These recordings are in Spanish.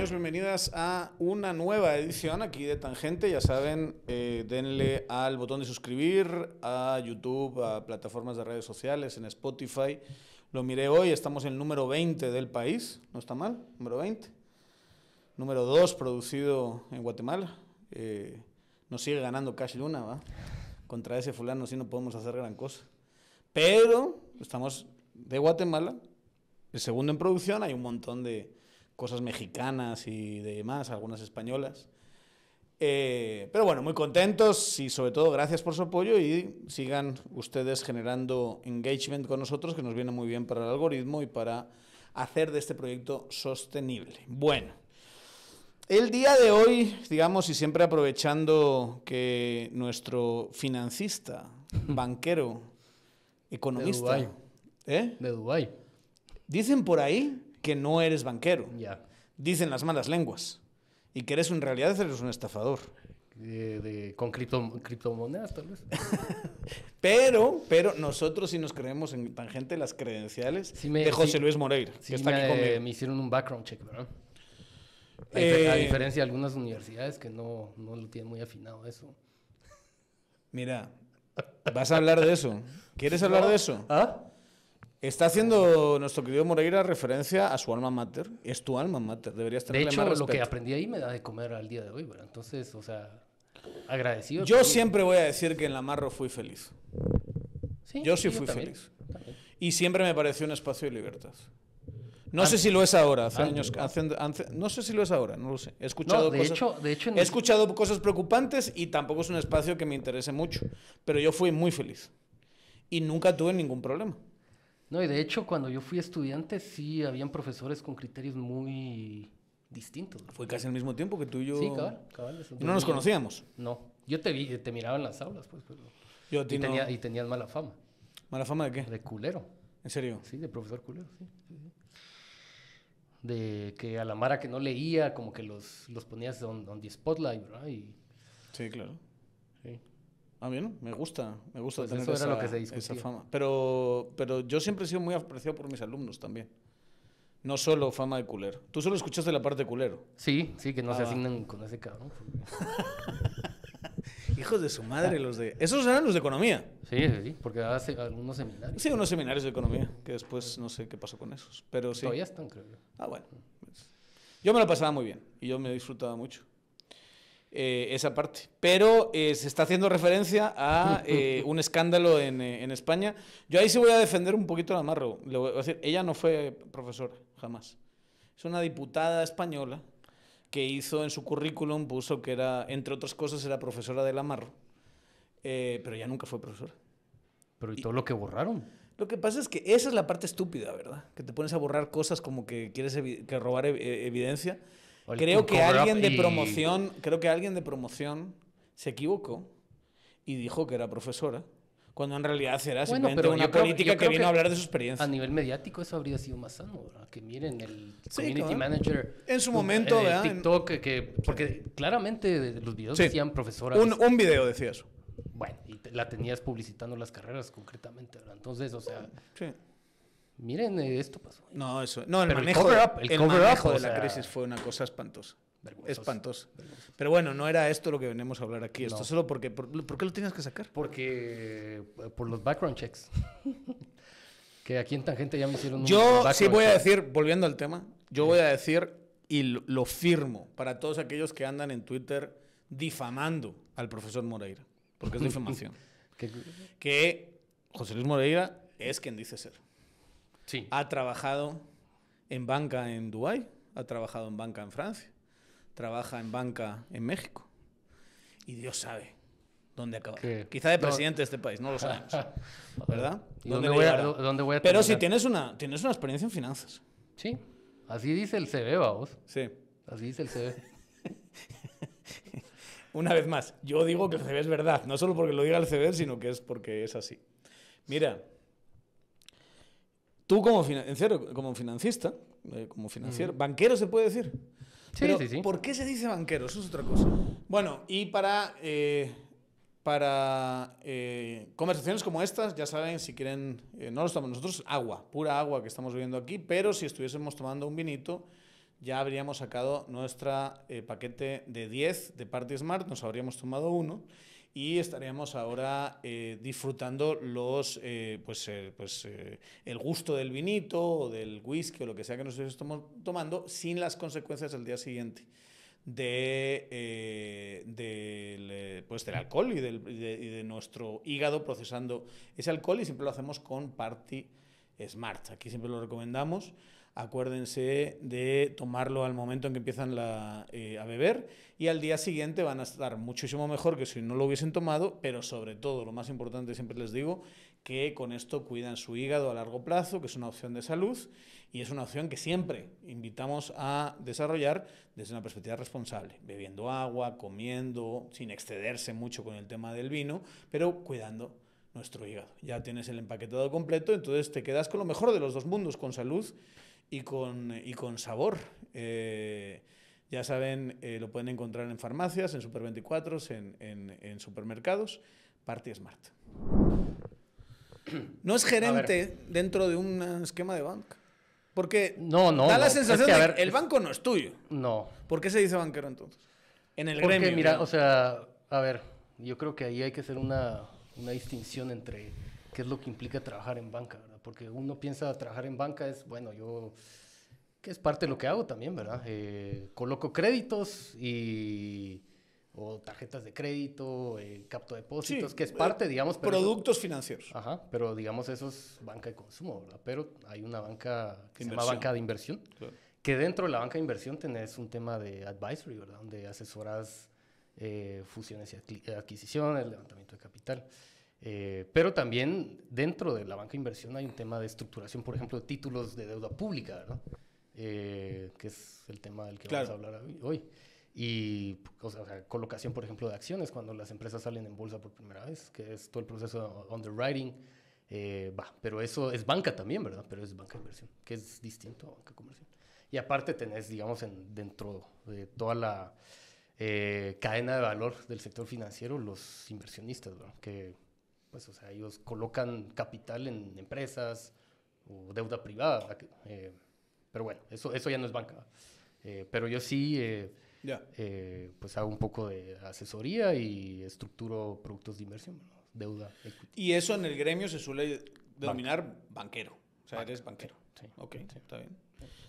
Bienvenidas a una nueva edición aquí de Tangente. Ya saben, denle al botón de suscribir a YouTube, a plataformas de redes sociales, en Spotify. Lo miré hoy, estamos en el número 20 del país, no está mal, número 20. Número 2 producido en Guatemala. Nos sigue ganando Cash Luna, ¿va? Contra ese fulano sí no podemos hacer gran cosa. Pero estamos de Guatemala, el segundo en producción, hay un montón de cosas mexicanas y demás, algunas españolas. Pero bueno, muy contentos y sobre todo gracias por su apoyo y sigan ustedes generando engagement con nosotros, que nos viene muy bien para el algoritmo y para hacer de este proyecto sostenible. Bueno, el día de hoy, digamos, y siempre aprovechando que nuestro financista, banquero, economista... De Dubái. De Dubái. Dicen por ahí que no eres banquero. Ya. Dicen las malas lenguas. Y que en realidad eres un estafador. Con criptomonedas, tal vez. Pero nosotros sí nos creemos en Tangente las credenciales de José Luis Moreira, que está aquí conmigo. Me hicieron un background check, ¿verdad? A diferencia de algunas universidades que no lo tienen muy afinado eso. Mira, vas a hablar de eso. ¿Quieres hablar de eso? ¿Ah? Está haciendo nuestro querido Moreira referencia a su alma mater. Es tu alma mater, deberías tenerle más respeto. De hecho, lo que aprendí ahí me da de comer al día de hoy, ¿verdad? Entonces, o sea, agradecido. Yo siempre voy a decir que en la Marro fui feliz. Sí, yo sí fui feliz. Y siempre me pareció un espacio de libertad. No sé si lo es ahora, no sé si lo es ahora, no lo sé. He escuchado he escuchado cosas preocupantes y tampoco es un espacio que me interese mucho. Pero yo fui muy feliz. Y nunca tuve ningún problema. No, y de hecho, cuando yo fui estudiante, sí habían profesores con criterios muy distintos. Fue casi al mismo tiempo que tú y yo. Sí, cabal. ¿Y no nos conocíamos? No. Yo te miraba en las aulas, pues. Pero... Y tenías mala fama. ¿Mala fama de qué? De culero. ¿En serio? Sí, de profesor culero, sí. De que a la mara que no leía, como que los ponías on the spotlight, ¿verdad? Sí, claro. Sí. A mí no, me gusta pues tener eso era lo que se discutía. esa fama. Pero yo siempre he sido muy apreciado por mis alumnos también. No solo fama de culero. Tú solo escuchaste la parte de culero. Sí, que no se asignan con ese cabrón. Hijos de su madre, los de... Esos eran los de economía. Sí, porque hace algunos seminarios. Sí, unos seminarios de economía, que después no sé qué pasó con esos. Pero sí. Todavía están, creo yo. Ah, bueno. Yo me lo pasaba muy bien y yo me disfrutaba mucho. Esa parte. Pero se está haciendo referencia a un escándalo en España. Yo ahí sí voy a defender un poquito a Amarro. Le voy a decir, ella no fue profesora, jamás. Es una diputada española que hizo en su currículum, puso que era, entre otras cosas, era profesora de Amarro. Pero ella nunca fue profesora. Pero ¿y todo lo que borraron? Lo que pasa es que esa es la parte estúpida, ¿verdad? Que te pones a borrar cosas como que quieres robar evidencia. Creo que alguien de promoción se equivocó y dijo que era profesora, cuando en realidad era simplemente una política que vino a hablar de su experiencia. A nivel mediático eso habría sido más sano, ¿verdad? Que miren el community manager en su momento, ¿verdad? TikTok, porque claramente los videos decían profesora. Un video decía eso. Bueno, y la tenías publicitando las carreras concretamente, ¿verdad? Entonces, o sea... Sí. Miren, esto pasó. No, el manejo de la crisis fue una cosa espantosa. Espantosa. Pero bueno, no era esto lo que venimos a hablar aquí. Esto solo porque... ¿Por qué lo tienes que sacar? Porque... Por los background checks. Que aquí en Tangente ya me hicieron Yo sí voy a decir, volviendo al tema, voy a decir, y lo firmo, para todos aquellos que andan en Twitter difamando al profesor Moreira, porque es difamación. Que José Luis Moreira es quien dice ser. Sí. Ha trabajado en banca en Dubái, ha trabajado en banca en Francia, trabaja en banca en México. Y Dios sabe dónde acaba. Quizá de presidente de este país, no lo sabemos. ¿Verdad? ¿Dónde voy a Pero si tienes una experiencia en finanzas. Sí. Así dice el CV, vamos. Sí. Así dice el CV. Una vez más, yo digo que el CV es verdad. No solo porque lo diga el CV, sino que es porque es así. Mira... Tú como financista, como financiero, banquero se puede decir. Sí. ¿Por qué se dice banquero? Eso es otra cosa. Bueno, y para para conversaciones como estas, ya saben, si quieren, no lo estamos nosotros, agua, pura agua que estamos bebiendo aquí, pero si estuviésemos tomando un vinito, ya habríamos sacado nuestro paquete de 10 de Party Smart, nos habríamos tomado uno y estaríamos ahora disfrutando el gusto del vinito o del whisky o lo que sea que nos estemos tomando sin las consecuencias del día siguiente del alcohol y de nuestro hígado procesando ese alcohol, y siempre lo hacemos con Party Smart. Aquí siempre lo recomendamos. Acuérdense de tomarlo al momento en que empiezan a beber, y al día siguiente van a estar muchísimo mejor que si no lo hubiesen tomado, pero sobre todo, lo más importante, siempre les digo, que con esto cuidan su hígado a largo plazo, que es una opción de salud y es una opción que siempre invitamos a desarrollar desde una perspectiva responsable, bebiendo agua, comiendo, sin excederse mucho con el tema del vino, pero cuidando nuestro hígado. Ya tienes el empaquetado completo, entonces te quedas con lo mejor de los dos mundos, con salud y con sabor. Ya saben, lo pueden encontrar en farmacias, en Super 24, en supermercados. Party Smart. No es gerente dentro de un esquema de banca. Porque da la sensación de que el banco no es tuyo. No. ¿Por qué se dice banquero entonces? En el Porque, gremio. mira, ¿no? O sea, a ver, yo creo que ahí hay que hacer una distinción entre qué es lo que implica trabajar en banca, ¿verdad? Porque uno piensa trabajar en banca es, bueno, que es parte de lo que hago también, ¿verdad? Coloco créditos o tarjetas de crédito, capto depósitos, que es parte, digamos... Productos financieros. Ajá, pero digamos eso es banca de consumo, ¿verdad? Pero hay una banca que se llama banca de inversión, claro, que dentro de la banca de inversión tenés un tema de advisory, ¿verdad? Donde asesoras fusiones y adquisiciones, levantamiento de capital. Pero también dentro de la banca de inversión hay un tema de estructuración, por ejemplo, de títulos de deuda pública, ¿verdad? Que es el tema del que vamos a hablar hoy. Y o sea, colocación, por ejemplo, de acciones cuando las empresas salen en bolsa por primera vez, que es todo el proceso de underwriting. Pero eso es banca también, ¿verdad? Pero es banca de inversión, que es distinto a banca comercial. Y aparte tenés, digamos, dentro de toda la cadena de valor del sector financiero, los inversionistas, ¿verdad? Que, pues, o sea, ellos colocan capital en empresas o deuda privada. Pero bueno, eso ya no es banca. Pero yo sí... pues hago un poco de asesoría y estructuro productos de inversión, ¿no? Deuda, equity. Y eso en el gremio se suele denominar banquero. O sea, eres banquero. Sí. Ok, sí, está bien.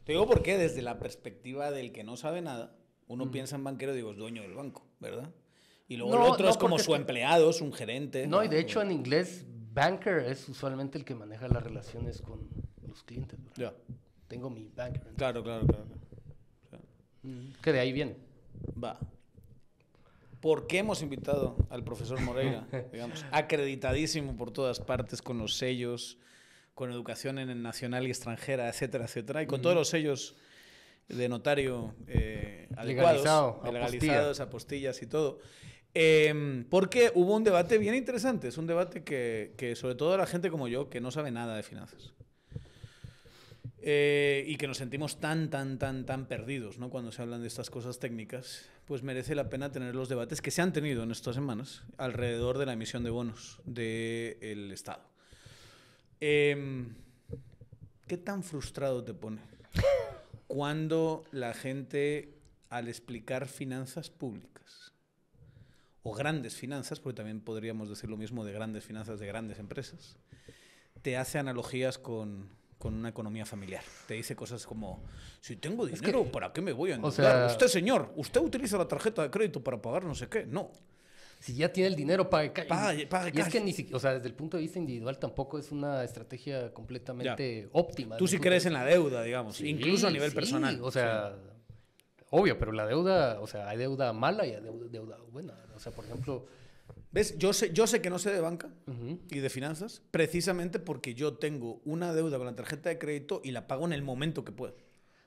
Te digo porque desde la perspectiva del que no sabe nada, uno piensa en banquero y digo, es dueño del banco, ¿verdad? Y luego el otro es como su empleado, es un gerente. No, y de hecho en inglés, banker es usualmente el que maneja las relaciones con los clientes, ¿verdad? Tengo mi banker. Claro. Que de ahí viene. Va. ¿Por qué hemos invitado al profesor Moreira? Digamos, acreditadísimo por todas partes, con los sellos, con educación en nacional y extranjera, etcétera, etcétera, y con todos los sellos de notario adecuados, legalizados, apostillas y todo. Porque hubo un debate bien interesante, es un debate que sobre todo la gente como yo, que no sabe nada de finanzas, y que nos sentimos tan perdidos, ¿no? Cuando se hablan de estas cosas técnicas, pues merece la pena tener los debates que se han tenido en estas semanas alrededor de la emisión de bonos del Estado. ¿Qué tan frustrado te pone cuando la gente, al explicar finanzas públicas o grandes finanzas, porque también podríamos decir lo mismo de grandes finanzas de grandes empresas, te hace analogías con una economía familiar? Te dice cosas como, si tengo dinero, ¿para qué me voy a endeudar? O sea, usted, señor, usted utiliza la tarjeta de crédito para pagar no sé qué. No. Si ya tiene el dinero, pague cash. Pague y es que ni siquiera, o sea, desde el punto de vista individual tampoco es una estrategia completamente óptima. Tú sí crees en la deuda, digamos, sí, incluso a nivel personal. O sea, obvio, pero la deuda, o sea, hay deuda mala y hay deuda buena. O sea, por ejemplo... ¿Ves? Yo sé que no sé de banca y de finanzas precisamente porque yo tengo una deuda con la tarjeta de crédito y la pago en el momento que puedo.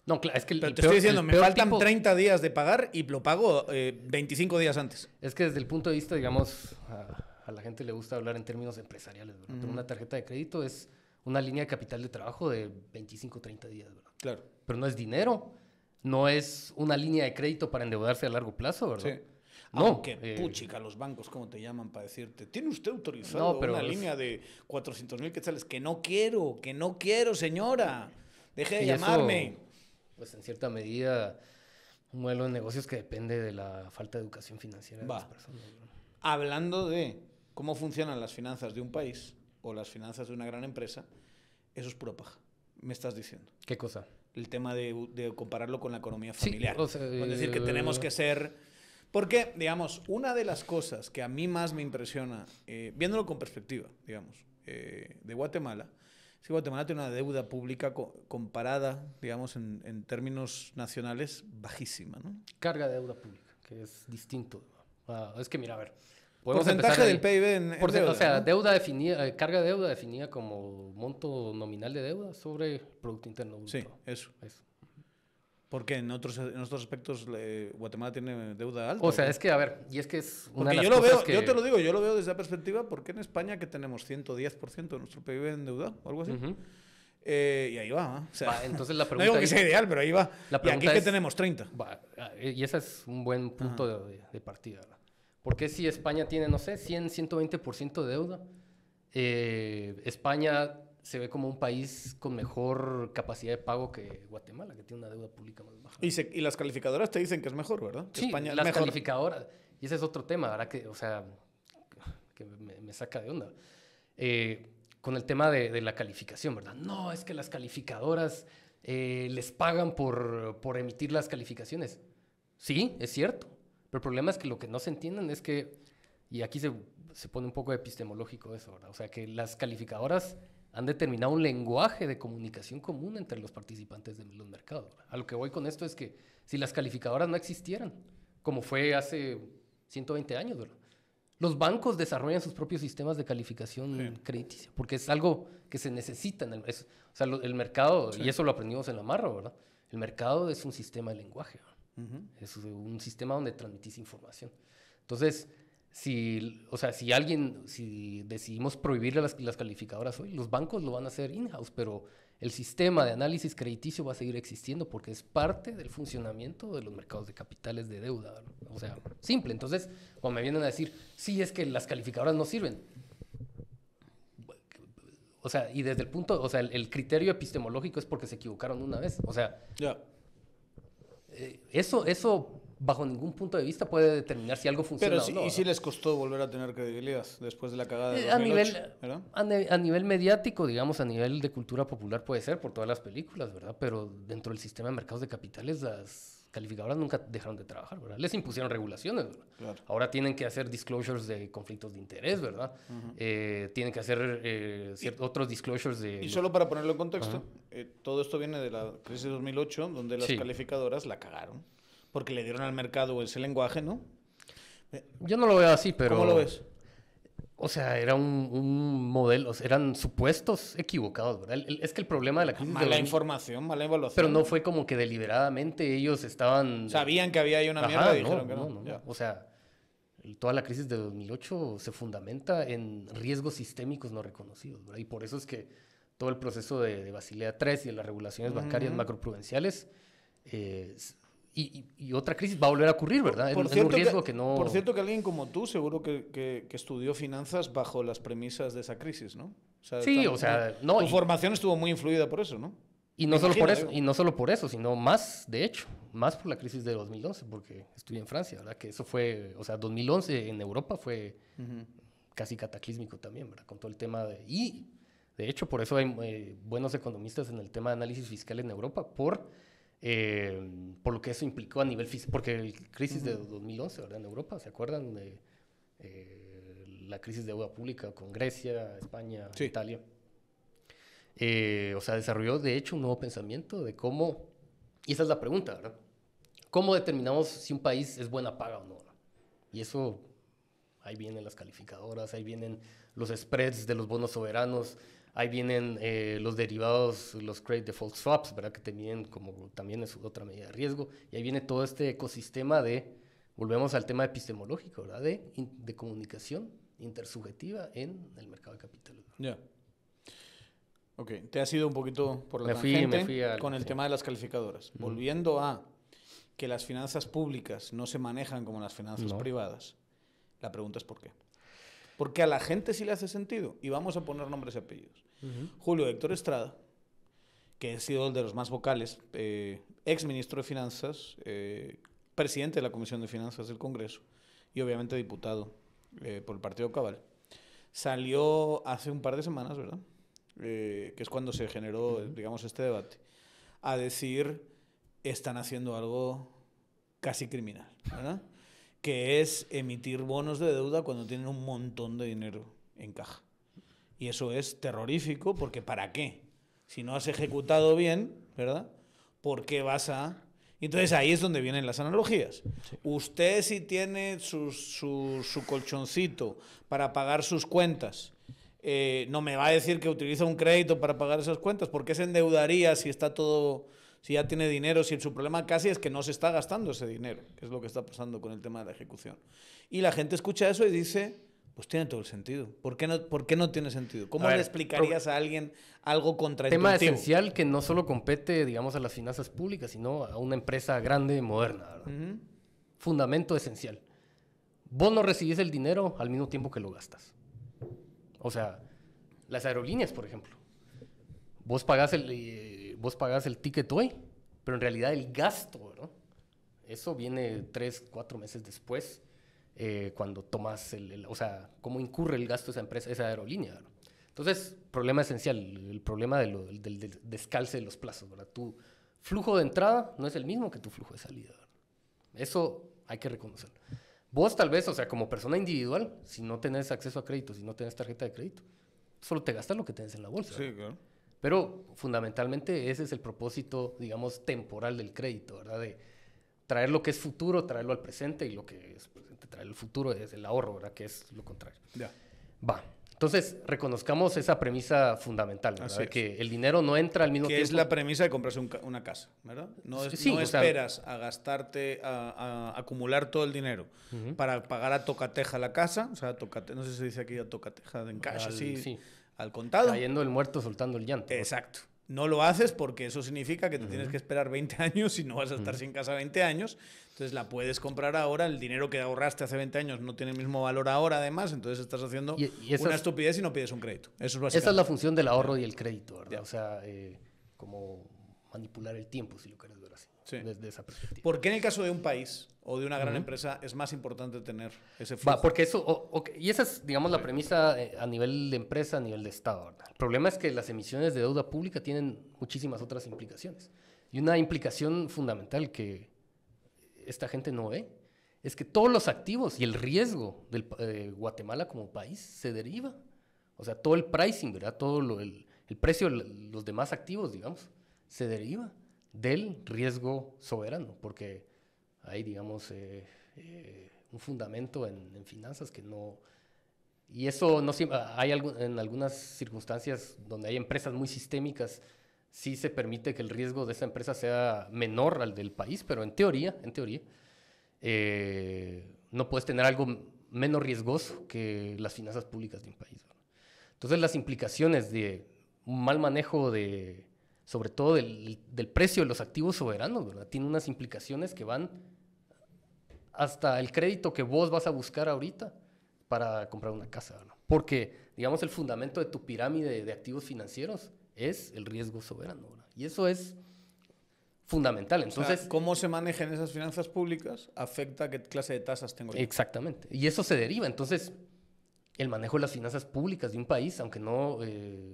No, claro, es que... Pero te estoy diciendo, me faltan 30 días de pagar y lo pago 25 días antes. Es que desde el punto de vista, digamos, a la gente le gusta hablar en términos empresariales, ¿verdad? Pero una tarjeta de crédito es una línea de capital de trabajo de 25, 30 días, ¿verdad? Claro. Pero no es dinero, no es una línea de crédito para endeudarse a largo plazo, ¿verdad? Sí. No. Aunque, puchica, los bancos, ¿cómo te llaman para decirte? ¿Tiene usted autorizado una línea de 400,000 quetzales? Que no quiero, señora. Deje de llamarme. Eso, pues en cierta medida, un modelo de negocios que depende de la falta de educación financiera de las personas, ¿no? Hablando de cómo funcionan las finanzas de un país o las finanzas de una gran empresa, eso es pura paja, me estás diciendo. ¿Qué cosa? El tema de compararlo con la economía familiar. Sí, o sea, es decir, que tenemos que ser... Porque, digamos, una de las cosas que a mí más me impresiona, viéndolo con perspectiva, digamos, de Guatemala, es que Guatemala tiene una deuda pública comparada, digamos, en términos nacionales, bajísima, ¿no? Carga de deuda pública, que es distinto. Es que, mira, a ver... Porcentaje del PIB en deuda, o sea, ¿no? deuda definida, carga de deuda definida como monto nominal de deuda sobre Producto Interno Bruto. Sí, eso. Porque en otros aspectos Guatemala tiene deuda alta. O sea, es que, a ver, y es que es una de las cosas que... Yo te lo digo, yo lo veo desde esa perspectiva, porque en España que tenemos 110% de nuestro PIB endeudado, o algo así. Y ahí va, o sea, entonces la no pregunta digo que sea ideal, pero ahí va. Y aquí que tenemos 30. Y ese es un buen punto de partida, ¿verdad? Porque si España tiene, no sé, 120% de deuda, España se ve como un país con mejor capacidad de pago que Guatemala, que tiene una deuda pública más baja. Y las calificadoras te dicen que es mejor, ¿verdad? Sí, España las mejor. Calificadoras. Y ese es otro tema, ¿verdad? Que, o sea, que me saca de onda. Con el tema de la calificación, ¿verdad? No, es que las calificadoras les pagan por emitir las calificaciones. Sí, es cierto. Pero el problema es que lo que no se entienden es que, y aquí se pone un poco epistemológico eso, ¿verdad? O sea, que las calificadoras han determinado un lenguaje de comunicación común entre los participantes de los mercados, ¿verdad? A lo que voy con esto es que si las calificadoras no existieran, como fue hace 120 años, ¿verdad? Los bancos desarrollan sus propios sistemas de calificación crediticia, porque es algo que se necesita. O sea, el mercado, y eso lo aprendimos en la Marra, ¿verdad? El mercado es un sistema de lenguaje, ¿verdad? Es un sistema donde transmitís información. Entonces, si decidimos prohibir las calificadoras hoy, los bancos lo van a hacer in-house, pero el sistema de análisis crediticio va a seguir existiendo porque es parte del funcionamiento de los mercados de capitales de deuda, ¿no? O sea, simple. Entonces, cuando me vienen a decir, sí, es que las calificadoras no sirven. O sea, y desde el punto, o sea, el criterio epistemológico es porque se equivocaron una vez. O sea, eso bajo ningún punto de vista puede determinar si algo funciona o no. ¿Y si les costó volver a tener credibilidad después de la cagada de 2008? A nivel mediático, digamos, a nivel de cultura popular puede ser por todas las películas, ¿verdad? Pero dentro del sistema de mercados de capitales, las calificadoras nunca dejaron de trabajar, ¿verdad? Les impusieron regulaciones, ¿verdad? Claro. Ahora tienen que hacer disclosures de conflictos de interés, ¿verdad? Tienen que hacer otros disclosures de... Y solo para ponerlo en contexto, todo esto viene de la crisis de 2008, donde las calificadoras la cagaron. Porque le dieron al mercado ese lenguaje, ¿no? Yo no lo veo así, pero... ¿Cómo lo ves? O sea, era un modelo, eran supuestos equivocados, ¿verdad? Es que el problema de la crisis... Mala información, mala evaluación. Pero no fue como que deliberadamente ellos estaban... Sabían que había ahí una mierda y dijeron que no. O sea, toda la crisis de 2008 se fundamenta en riesgos sistémicos no reconocidos, ¿verdad? Y por eso es que todo el proceso de Basilea III y de las regulaciones bancarias macroprudenciales... Y otra crisis va a volver a ocurrir, ¿verdad? Por cierto que alguien como tú seguro que estudió finanzas bajo las premisas de esa crisis, ¿no? O sea, tu formación estuvo muy influida por eso, ¿no? Y no solo por eso, sino más, de hecho, más por la crisis de 2011, porque estudié en Francia, ¿verdad? Que eso fue, o sea, 2011 en Europa fue casi cataclísmico también, ¿verdad? Con todo el tema de... Y, de hecho, por eso hay buenos economistas en el tema de análisis fiscal en Europa, por lo que eso implicó a nivel fiscal, porque la crisis de 2011, ¿verdad? En Europa, ¿se acuerdan de la crisis de deuda pública con Grecia, España, Italia? O sea, desarrolló de hecho un nuevo pensamiento de cómo, y esa es la pregunta, ¿verdad? ¿Cómo determinamos si un país es buena paga o no? Y eso, ahí vienen las calificadoras, ahí vienen los spreads de los bonos soberanos, ahí vienen los derivados, los credit default swaps, ¿verdad? Que también es otra medida de riesgo. Y ahí viene todo este ecosistema volvemos al tema epistemológico, ¿verdad? De comunicación intersubjetiva en el mercado de capitales. Ya. Ok, te has ido un poquito por la tangente con el tema de las calificadoras. Volviendo a que las finanzas públicas no se manejan como las finanzas privadas, la pregunta es ¿por qué? Porque a la gente sí le hace sentido. Y vamos a poner nombres y apellidos. Julio Héctor Estrada, que ha sido el de los más vocales, ex ministro de Finanzas, presidente de la Comisión de Finanzas del Congreso y obviamente diputado por el Partido Cabal, salió hace un par de semanas, ¿verdad? Que es cuando se generó, digamos, este debate, a decir, están haciendo algo casi criminal, ¿verdad? Que es emitir bonos de deuda cuando tienen un montón de dinero en caja. Y eso es terrorífico, porque ¿para qué? Si no has ejecutado bien, ¿verdad? ¿Por qué vas a...? Entonces ahí es donde vienen las analogías. Sí. Usted si tiene su colchoncito para pagar sus cuentas, no me va a decir que utiliza un crédito para pagar esas cuentas. ¿Por qué se endeudaría si está todo... si ya tiene dinero, si su problema casi es que no se está gastando ese dinero, que es lo que está pasando con el tema de la ejecución? Y la gente escucha eso y dice, pues tiene todo el sentido. ¿Por qué no tiene sentido? ¿Cómo le explicarías a alguien algo contraintuitivo? Tema esencial que no solo compete, digamos, a las finanzas públicas, sino a una empresa grande y moderna, ¿verdad? Fundamento esencial. Vos no recibís el dinero al mismo tiempo que lo gastas. O sea, las aerolíneas, por ejemplo. Vos pagás el ticket hoy, pero en realidad el gasto, ¿verdad? Eso viene 3, 4 meses después, cuando tomas o sea, cómo incurre el gasto de esa empresa, esa aerolínea, ¿verdad? Entonces, problema esencial, el problema del descalce de los plazos, ¿verdad? Tu flujo de entrada no es el mismo que tu flujo de salida, ¿verdad? Eso hay que reconocerlo. Vos tal vez, o sea, como persona individual, si no tenés acceso a crédito, si no tenés tarjeta de crédito, solo te gastas lo que tenés en la bolsa, ¿verdad? Sí, claro. Pero fundamentalmente ese es el propósito, digamos, temporal del crédito, ¿verdad? De traer lo que es futuro, traerlo al presente, y lo que es presente, traer el futuro es el ahorro, ¿verdad? Que es lo contrario. Ya. Va. Entonces, reconozcamos esa premisa fundamental, ¿verdad? De que el dinero no entra al mismo tiempo. Que es la premisa de comprarse una casa, ¿verdad? No esperas a gastarte, a acumular todo el dinero para pagar a tocateja la casa, o sea, no sé si se dice aquí a tocateja, en cash, así, al contado. Cayendo el muerto, soltando el llanto. Exacto. No lo haces porque eso significa que te tienes que esperar 20 años y no vas a estar sin casa 20 años. Entonces la puedes comprar ahora. El dinero que ahorraste hace 20 años no tiene el mismo valor ahora, además. Entonces estás haciendo una estupidez y no pides un crédito. Eso es esa es la función del ahorro y el crédito, ¿verdad? Yeah. O sea, como manipular el tiempo, si lo quieres ver así. Sí. Desde esa perspectiva. ¿Por qué en el caso de un país o de una gran empresa es más importante tener ese flujo? Porque eso, y esa es, digamos, la premisa a nivel de empresa, a nivel de Estado, ¿verdad? El problema es que las emisiones de deuda pública tienen muchísimas otras implicaciones. Y una implicación fundamental que esta gente no ve es que todos los activos y el riesgo de Guatemala como país se deriva. O sea, todo el pricing, ¿verdad? Todo el precio de los demás activos, digamos, se deriva del riesgo soberano, porque hay, digamos, un fundamento en finanzas que no... Y eso no siempre... en algunas circunstancias donde hay empresas muy sistémicas, sí se permite que el riesgo de esa empresa sea menor al del país, pero en teoría, no puedes tener algo menos riesgoso que las finanzas públicas de un país, ¿verdad? Entonces, las implicaciones de un mal manejo sobre todo del precio de los activos soberanos, ¿verdad? Tiene unas implicaciones que van hasta el crédito que vos vas a buscar ahorita para comprar una casa, ¿verdad? Porque, digamos, el fundamento de tu pirámide de activos financieros es el riesgo soberano, ¿verdad? Y eso es fundamental. Entonces, o sea, cómo se manejan esas finanzas públicas afecta a qué clase de tasas tengo yo. Exactamente. Y eso se deriva. Entonces, el manejo de las finanzas públicas de un país, aunque no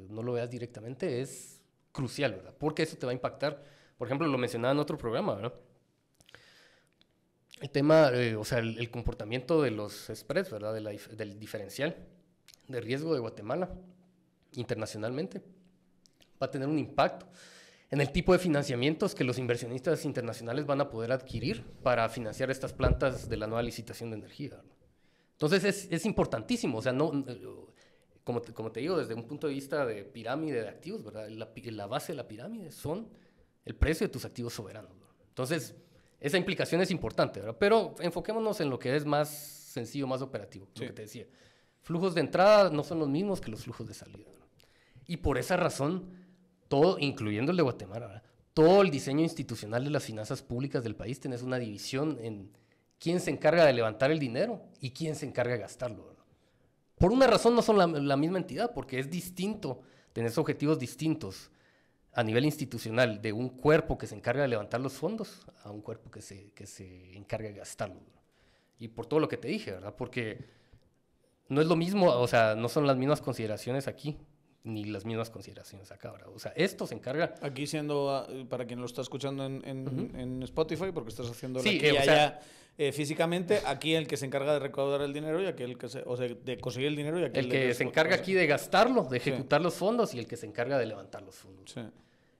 lo veas directamente, es crucial, ¿verdad? Porque eso te va a impactar. Por ejemplo, lo mencionaba en otro programa, ¿verdad? El tema, o sea, el comportamiento de los spreads, ¿verdad? Del diferencial de riesgo de Guatemala internacionalmente va a tener un impacto en el tipo de financiamientos que los inversionistas internacionales van a poder adquirir para financiar estas plantas de la nueva licitación de energía, ¿verdad? Entonces es importantísimo, o sea, como te digo, desde un punto de vista de pirámide de activos, ¿verdad? La base de la pirámide son el precio de tus activos soberanos, ¿verdad? Entonces, esa implicación es importante, ¿verdad? Pero enfoquémonos en lo que es más sencillo, más operativo, lo que te decía. Flujos de entrada no son los mismos que los flujos de salida, ¿verdad? Y por esa razón, todo, incluyendo el de Guatemala, ¿verdad? todo el diseño institucional de las finanzas públicas del país tenés una división en quién se encarga de levantar el dinero y quién se encarga de gastarlo, ¿verdad? Por una razón no son la misma entidad, porque es distinto, tenés objetivos distintos a nivel institucional de un cuerpo que se encarga de levantar los fondos a un cuerpo que se encarga de gastarlo, ¿verdad? Y por todo lo que te dije, ¿verdad? Porque no es lo mismo, o sea, no son las mismas consideraciones aquí, ni las mismas consideraciones acá, ¿verdad? O sea, esto se encarga... Aquí siendo, para quien lo está escuchando en Spotify, porque estás haciendo sí, aquí y allá físicamente, aquí el que se encarga de recaudar el dinero y aquel que o sea, de conseguir el dinero y aquel el que se encarga aquí de gastarlo, de ejecutar los fondos y el que se encarga de levantar los fondos. Sí.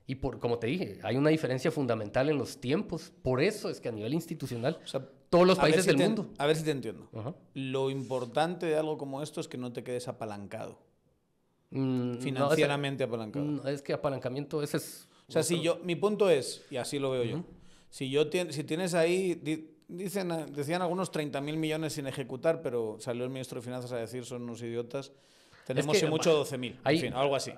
Y como te dije, hay una diferencia fundamental en los tiempos. Por eso es que a nivel institucional, O sea, todos los países del mundo... A ver si te entiendo. Lo importante de algo como esto es que no te quedes apalancado. Financieramente apalancado. Es que apalancamiento, ese es... O sea, mi punto es, y así lo veo yo, si tienes ahí, decían algunos 30.000 millones sin ejecutar, pero salió el ministro de Finanzas a decir son unos idiotas, tenemos mucho 12.000, en fin, algo así.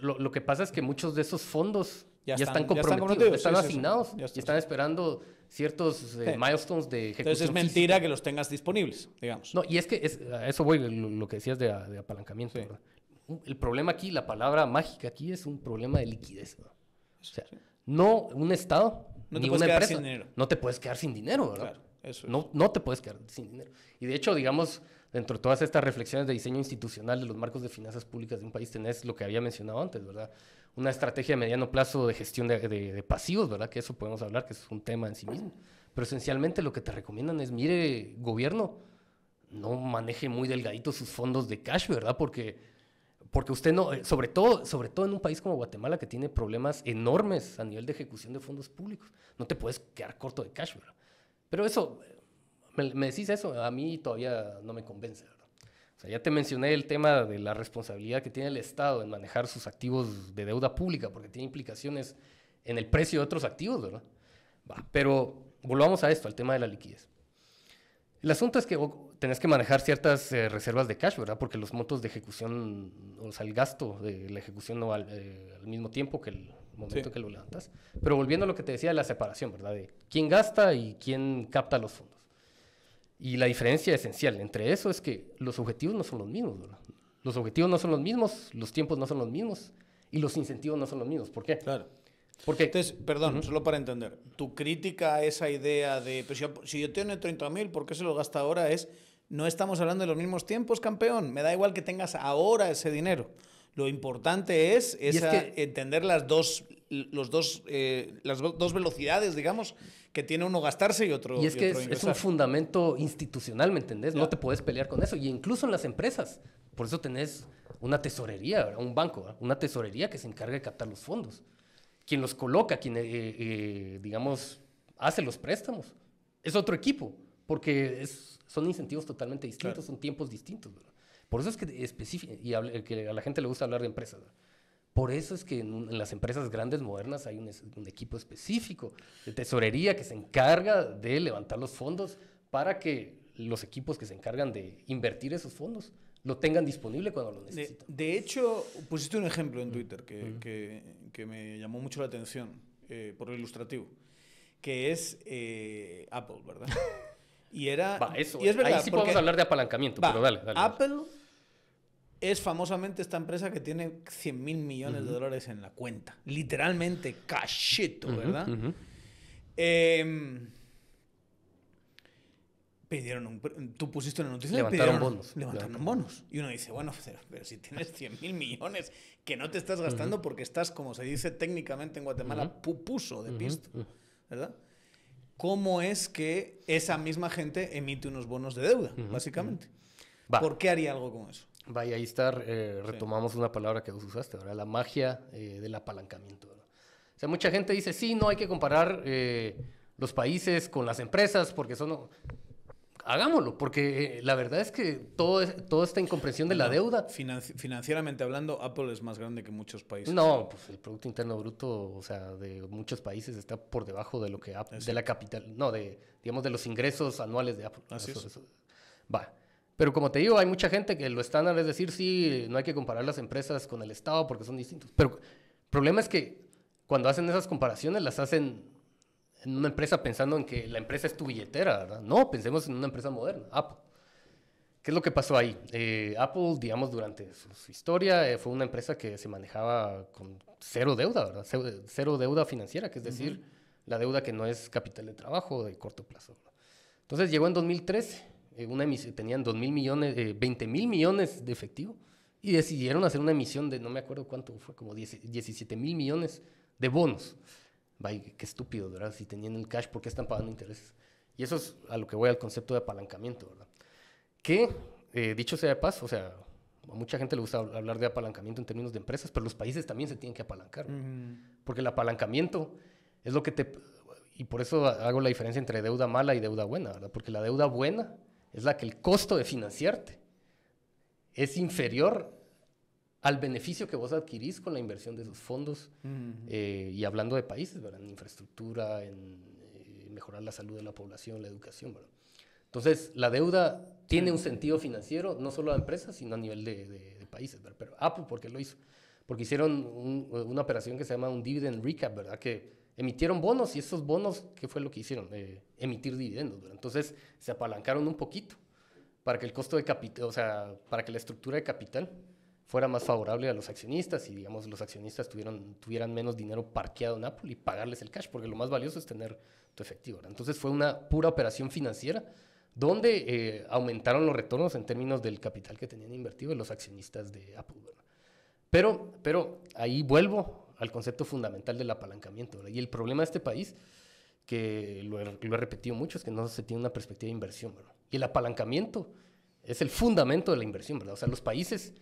Lo que pasa es que muchos de esos fondos ya están comprometidos, están asignados, y están esperando ciertos milestones de ejecución. Entonces es mentira física que los tengas disponibles, digamos. No, y es que a eso voy, lo que decías de apalancamiento, ¿verdad? El problema aquí, la palabra mágica aquí es un problema de liquidez, ¿verdad? O sea, no un Estado, ni una empresa, no te puedes quedar sin dinero, ¿verdad? Claro, eso es. No te puedes quedar sin dinero. Y de hecho, digamos, dentro de todas estas reflexiones de diseño institucional de los marcos de finanzas públicas de un país, tenés lo que había mencionado antes, ¿verdad? Una estrategia de mediano plazo de gestión de pasivos, ¿verdad? Que eso podemos hablar, que es un tema en sí mismo. Pero esencialmente lo que te recomiendan es, mire, gobierno, no maneje muy delgadito sus fondos de cash, ¿verdad? Porque usted no, sobre todo en un país como Guatemala que tiene problemas enormes a nivel de ejecución de fondos públicos, no te puedes quedar corto de cash, ¿verdad? Pero eso, me decís eso, a mí todavía no me convence, ¿verdad? O sea, ya te mencioné el tema de la responsabilidad que tiene el Estado en manejar sus activos de deuda pública, porque tiene implicaciones en el precio de otros activos, ¿verdad? Pero volvamos a esto, al tema de la liquidez. El asunto es que tenés que manejar ciertas reservas de cash, ¿verdad? Porque los montos de ejecución, o sea, el gasto de la ejecución no al mismo tiempo que el momento que lo levantas. Pero volviendo a lo que te decía de la separación, ¿verdad? De quién gasta y quién capta los fondos. Y la diferencia esencial entre eso es que los objetivos no son los mismos, ¿verdad? Los objetivos no son los mismos, los tiempos no son los mismos y los incentivos no son los mismos. ¿Por qué? Claro. Porque, entonces, perdón, solo para entender, tu crítica a esa idea de, pues si yo tengo 30.000, ¿por qué se lo gasta ahora? No estamos hablando de los mismos tiempos, campeón. Me da igual que tengas ahora ese dinero. Lo importante es entender las dos velocidades, digamos, que tiene uno gastarse y otro ingresar. Y es un fundamento institucional, ¿me entendés? Ya. No te puedes pelear con eso. Y incluso en las empresas. Por eso tenés una tesorería, ¿verdad? Un banco, ¿verdad? Una tesorería que se encarga de captar los fondos. Quien los coloca, quien, digamos, hace los préstamos, es otro equipo, porque son incentivos totalmente distintos, claro. Son tiempos distintos, ¿verdad? Por eso es que que a la gente le gusta hablar de empresas, ¿verdad? Por eso es que en las empresas grandes, modernas, hay un equipo específico de tesorería que se encarga de levantar los fondos para que los equipos que se encargan de invertir esos fondos lo tengan disponible cuando lo necesitan. De hecho, pusiste un ejemplo en Twitter que me llamó mucho la atención, por lo ilustrativo, que es Apple, ¿verdad? Y era... eso, y es verdad, ahí sí podemos hablar de apalancamiento, pero dale. Apple es famosamente esta empresa que tiene 100.000 millones de dólares en la cuenta. Literalmente, cachito, ¿verdad? Tú pusiste una noticia. Levantaron bonos. Levantaron bonos. Y uno dice, bueno, pero si tienes 100.000 millones que no te estás gastando porque estás, como se dice técnicamente en Guatemala, pupuso de pisto, ¿verdad? ¿Cómo es que esa misma gente emite unos bonos de deuda, básicamente? ¿Por qué haría algo con eso? Vaya, ahí está, retomamos una palabra que vos usaste, ¿verdad? La magia del apalancamiento, ¿verdad? O sea, mucha gente dice, sí, no hay que comparar los países con las empresas porque son... Hagámoslo, porque la verdad es que toda esta incomprensión de la deuda... Financieramente hablando, Apple es más grande que muchos países. No, pues el Producto Interno Bruto, o sea, de muchos países está por debajo de lo que de la capital, no, digamos, de los ingresos anuales de Apple. Así es. Va. Pero como te digo, hay mucha gente que lo estándar es decir, sí, no hay que comparar las empresas con el Estado porque son distintos. Pero el problema es que cuando hacen esas comparaciones las hacen en una empresa pensando en que la empresa es tu billetera, ¿verdad? No, pensemos en una empresa moderna, Apple. ¿Qué es lo que pasó ahí? Apple, digamos, durante su historia fue una empresa que se manejaba con cero deuda, ¿verdad? Cero deuda financiera, que es decir, la deuda que no es capital de trabajo de corto plazo, ¿verdad? Entonces llegó en 2013, tenían 20 mil millones de efectivo y decidieron hacer una emisión de, no me acuerdo cuánto fue, como 17 mil millones de bonos. Vaya, qué estúpido, ¿verdad? Si tenían el cash, ¿por qué están pagando intereses? Y eso es a lo que voy al concepto de apalancamiento, ¿verdad? Que, dicho sea de paso, o sea, a mucha gente le gusta hablar de apalancamiento en términos de empresas, pero los países también se tienen que apalancar, porque el apalancamiento es lo que te... Y por eso hago la diferencia entre deuda mala y deuda buena, ¿verdad? Porque la deuda buena es la que el costo de financiarte es inferior al beneficio que vos adquirís con la inversión de esos fondos. Y hablando de países, ¿verdad? En infraestructura, en mejorar la salud de la población, la educación, ¿verdad? Entonces, la deuda tiene un sentido financiero, no solo a empresas, sino a nivel de países, ¿verdad? Pero Apple, ¿por qué lo hizo? Porque hicieron una operación que se llama un dividend recap, ¿verdad? Que emitieron bonos y esos bonos, ¿qué fue lo que hicieron? Emitir dividendos, ¿verdad? Entonces, se apalancaron un poquito para que el costo de capital, o sea, para que la estructura de capital fuera más favorable a los accionistas y, digamos, los accionistas tuvieran menos dinero parqueado en Apple y pagarles el cash, porque lo más valioso es tener tu efectivo, ¿verdad? Entonces, fue una pura operación financiera donde aumentaron los retornos en términos del capital que tenían invertido los accionistas de Apple, ¿verdad? Pero ahí vuelvo al concepto fundamental del apalancamiento, ¿verdad? Y el problema de este país, que lo he repetido mucho, es que no se tiene una perspectiva de inversión, ¿verdad? Y el apalancamiento es el fundamento de la inversión, ¿verdad? O sea, los países,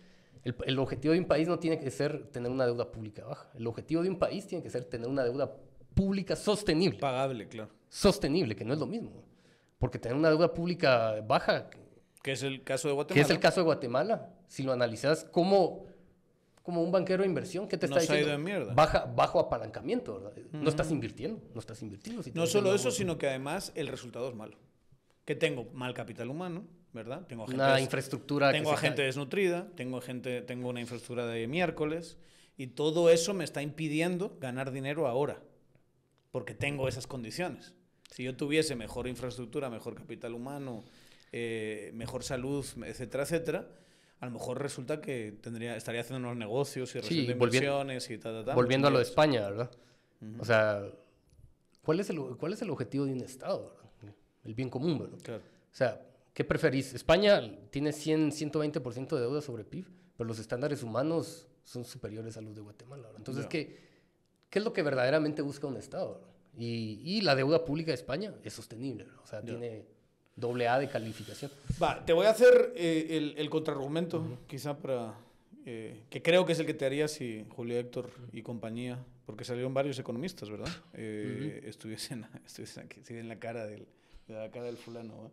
el objetivo de un país no tiene que ser tener una deuda pública baja. El objetivo de un país tiene que ser tener una deuda pública sostenible. Pagable, claro. Sostenible, que no es lo mismo. Porque tener una deuda pública baja... Que es el caso de Guatemala. Que es el caso de Guatemala. Si lo analizas como un banquero de inversión, ¿qué te está diciendo? Nos ha ido de mierda. Bajo apalancamiento, ¿verdad? No estás invirtiendo. Si no solo eso, sino que además el resultado es malo. Que tengo mal capital humano, ¿verdad? Tengo una infraestructura... Tengo a gente desnutrida, tengo una infraestructura de miércoles, y todo eso me está impidiendo ganar dinero ahora, porque tengo esas condiciones. Si yo tuviese mejor infraestructura, mejor capital humano, mejor salud, etcétera, etcétera, a lo mejor resulta que estaría haciendo unos negocios y recibiendo inversiones y tal. Volviendo a lo de España, ¿verdad? O sea, ¿cuál es el objetivo de un Estado, ¿verdad? El bien común, ¿verdad? Claro. O sea, ¿qué preferís? España tiene 120% de deuda sobre PIB, pero los estándares humanos son superiores a los de Guatemala, ¿verdad? Entonces, ¿qué es lo que verdaderamente busca un Estado, ¿verdad? Y la deuda pública de España es sostenible, ¿verdad? O sea, tiene AA de calificación. Va, te voy a hacer el contraargumento, quizá para... que creo que es el que te haría si Julio Héctor y compañía, porque salieron varios economistas, ¿verdad? Estuviesen aquí, sí, en la cara del fulano, ¿no?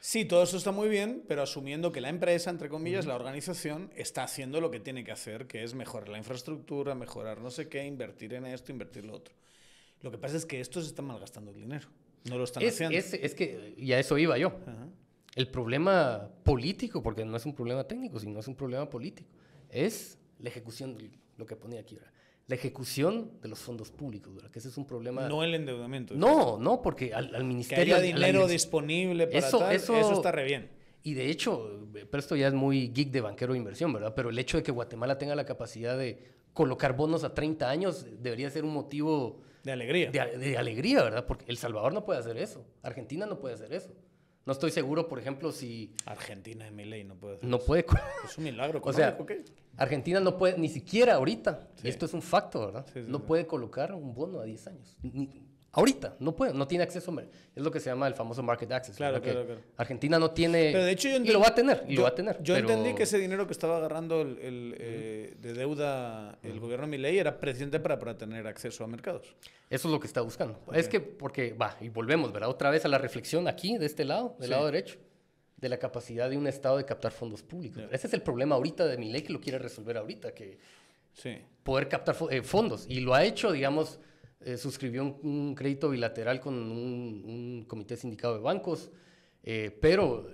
Sí, todo eso está muy bien, pero asumiendo que la empresa, entre comillas, la organización, está haciendo lo que tiene que hacer, que es mejorar la infraestructura, mejorar no sé qué, invertir en esto, invertir lo otro. Lo que pasa es que estos están malgastando el dinero. No lo están haciendo. Es que, y a eso iba yo. Ajá. El problema político, porque no es un problema técnico, sino es un problema político, es la ejecución, lo que ponía aquí, ¿verdad? La ejecución de los fondos públicos, ¿verdad? Que ese es un problema... No el endeudamiento. No, porque al ministerio... Que haya dinero disponible para eso está re bien. Y de hecho, pero esto ya es muy geek de banquero de inversión, ¿verdad? Pero el hecho de que Guatemala tenga la capacidad de colocar bonos a 30 años debería ser un motivo... De alegría. De alegría, ¿verdad? Porque El Salvador no puede hacer eso. Argentina no puede hacer eso. No estoy seguro, por ejemplo, si... Argentina de Milei no puede hacer eso. No puede... Es un milagro. O sea, Argentina no puede, ni siquiera ahorita, y esto es un facto, ¿verdad? No puede colocar un bono a 10 años. Ahorita, no puede, no tiene acceso. Es lo que se llama el famoso market access. Claro. Argentina no tiene... Pero de hecho y lo va a tener, y lo va a tener. Yo entendí que ese dinero que estaba agarrando de deuda el gobierno de Milei era precisamente para tener acceso a mercados. Eso es lo que está buscando. Es que, porque, y volvemos, ¿verdad? Otra vez a la reflexión aquí, de este lado, del lado derecho, de la capacidad de un Estado de captar fondos públicos. Ese es el problema ahorita de Milei, que lo quiere resolver ahorita, que poder captar fondos. Y lo ha hecho, digamos... suscribió un crédito bilateral con un comité sindicado de bancos, pero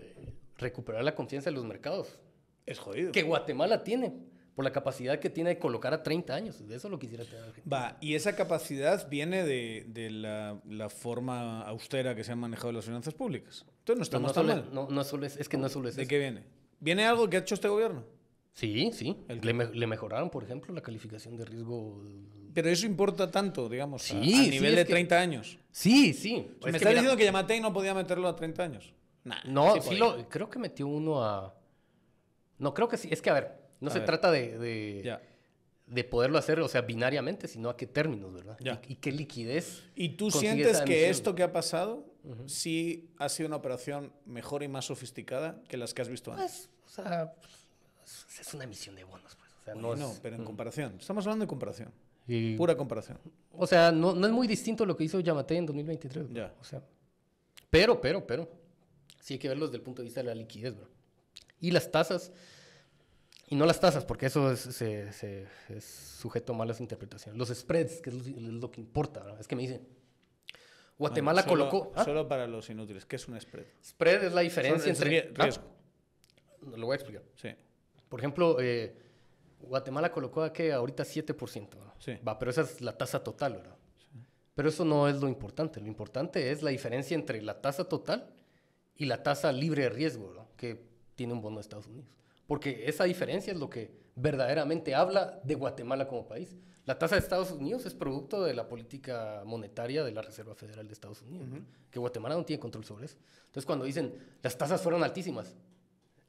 recuperar la confianza de los mercados es jodido. Que Guatemala tiene por la capacidad que tiene de colocar a 30 años. De eso lo quisiera tener Argentina. Va, y esa capacidad viene de la forma austera que se han manejado las finanzas públicas. Entonces no estamos tan mal. No solo es que no solo es ¿De eso. qué viene? ¿Viene algo que ha hecho este gobierno? Sí. Le mejoraron, por ejemplo, la calificación de riesgo. Pero eso importa tanto, digamos, Sí, a nivel de 30 años. Sí. ¿Me estás diciendo que Yamatei no podía meterlo a 30 años? Nah, no, creo que metió uno a... No, creo que sí. Es que, a ver, no se trata de poderlo hacer, o sea, binariamente, sino a qué términos, ¿verdad? Y qué liquidez. ¿Y tú sientes que esto que ha pasado sí ha sido una operación mejor y más sofisticada que las que has visto antes? Pues, o sea, es una emisión de bonos, pues. O sea, no, pero en comparación. Estamos hablando de comparación. Pura comparación. O sea, no es muy distinto lo que hizo Yamatei en 2023. Ya. O sea, pero, sí hay que verlo desde el punto de vista de la liquidez, bro. Y las tasas, y no las tasas, porque eso es sujeto a malas interpretaciones. Los spreads, que es lo que importa, ¿verdad? Es que me dicen, Guatemala colocó... Solo para los inútiles, ¿qué es un spread? Spread es la diferencia entre... Riesgo. Lo voy a explicar. Sí. Por ejemplo, Guatemala colocó ahorita 7%, ¿no? Sí. Va, pero esa es la tasa total, ¿verdad? Sí. Pero eso no es lo importante. Lo importante es la diferencia entre la tasa total y la tasa libre de riesgo, ¿no? Que tiene un bono de Estados Unidos. Porque esa diferencia es lo que verdaderamente habla de Guatemala como país. La tasa de Estados Unidos es producto de la política monetaria de la Reserva Federal de Estados Unidos, ¿no? Que Guatemala no tiene control sobre eso. Entonces, cuando dicen, las tasas fueron altísimas,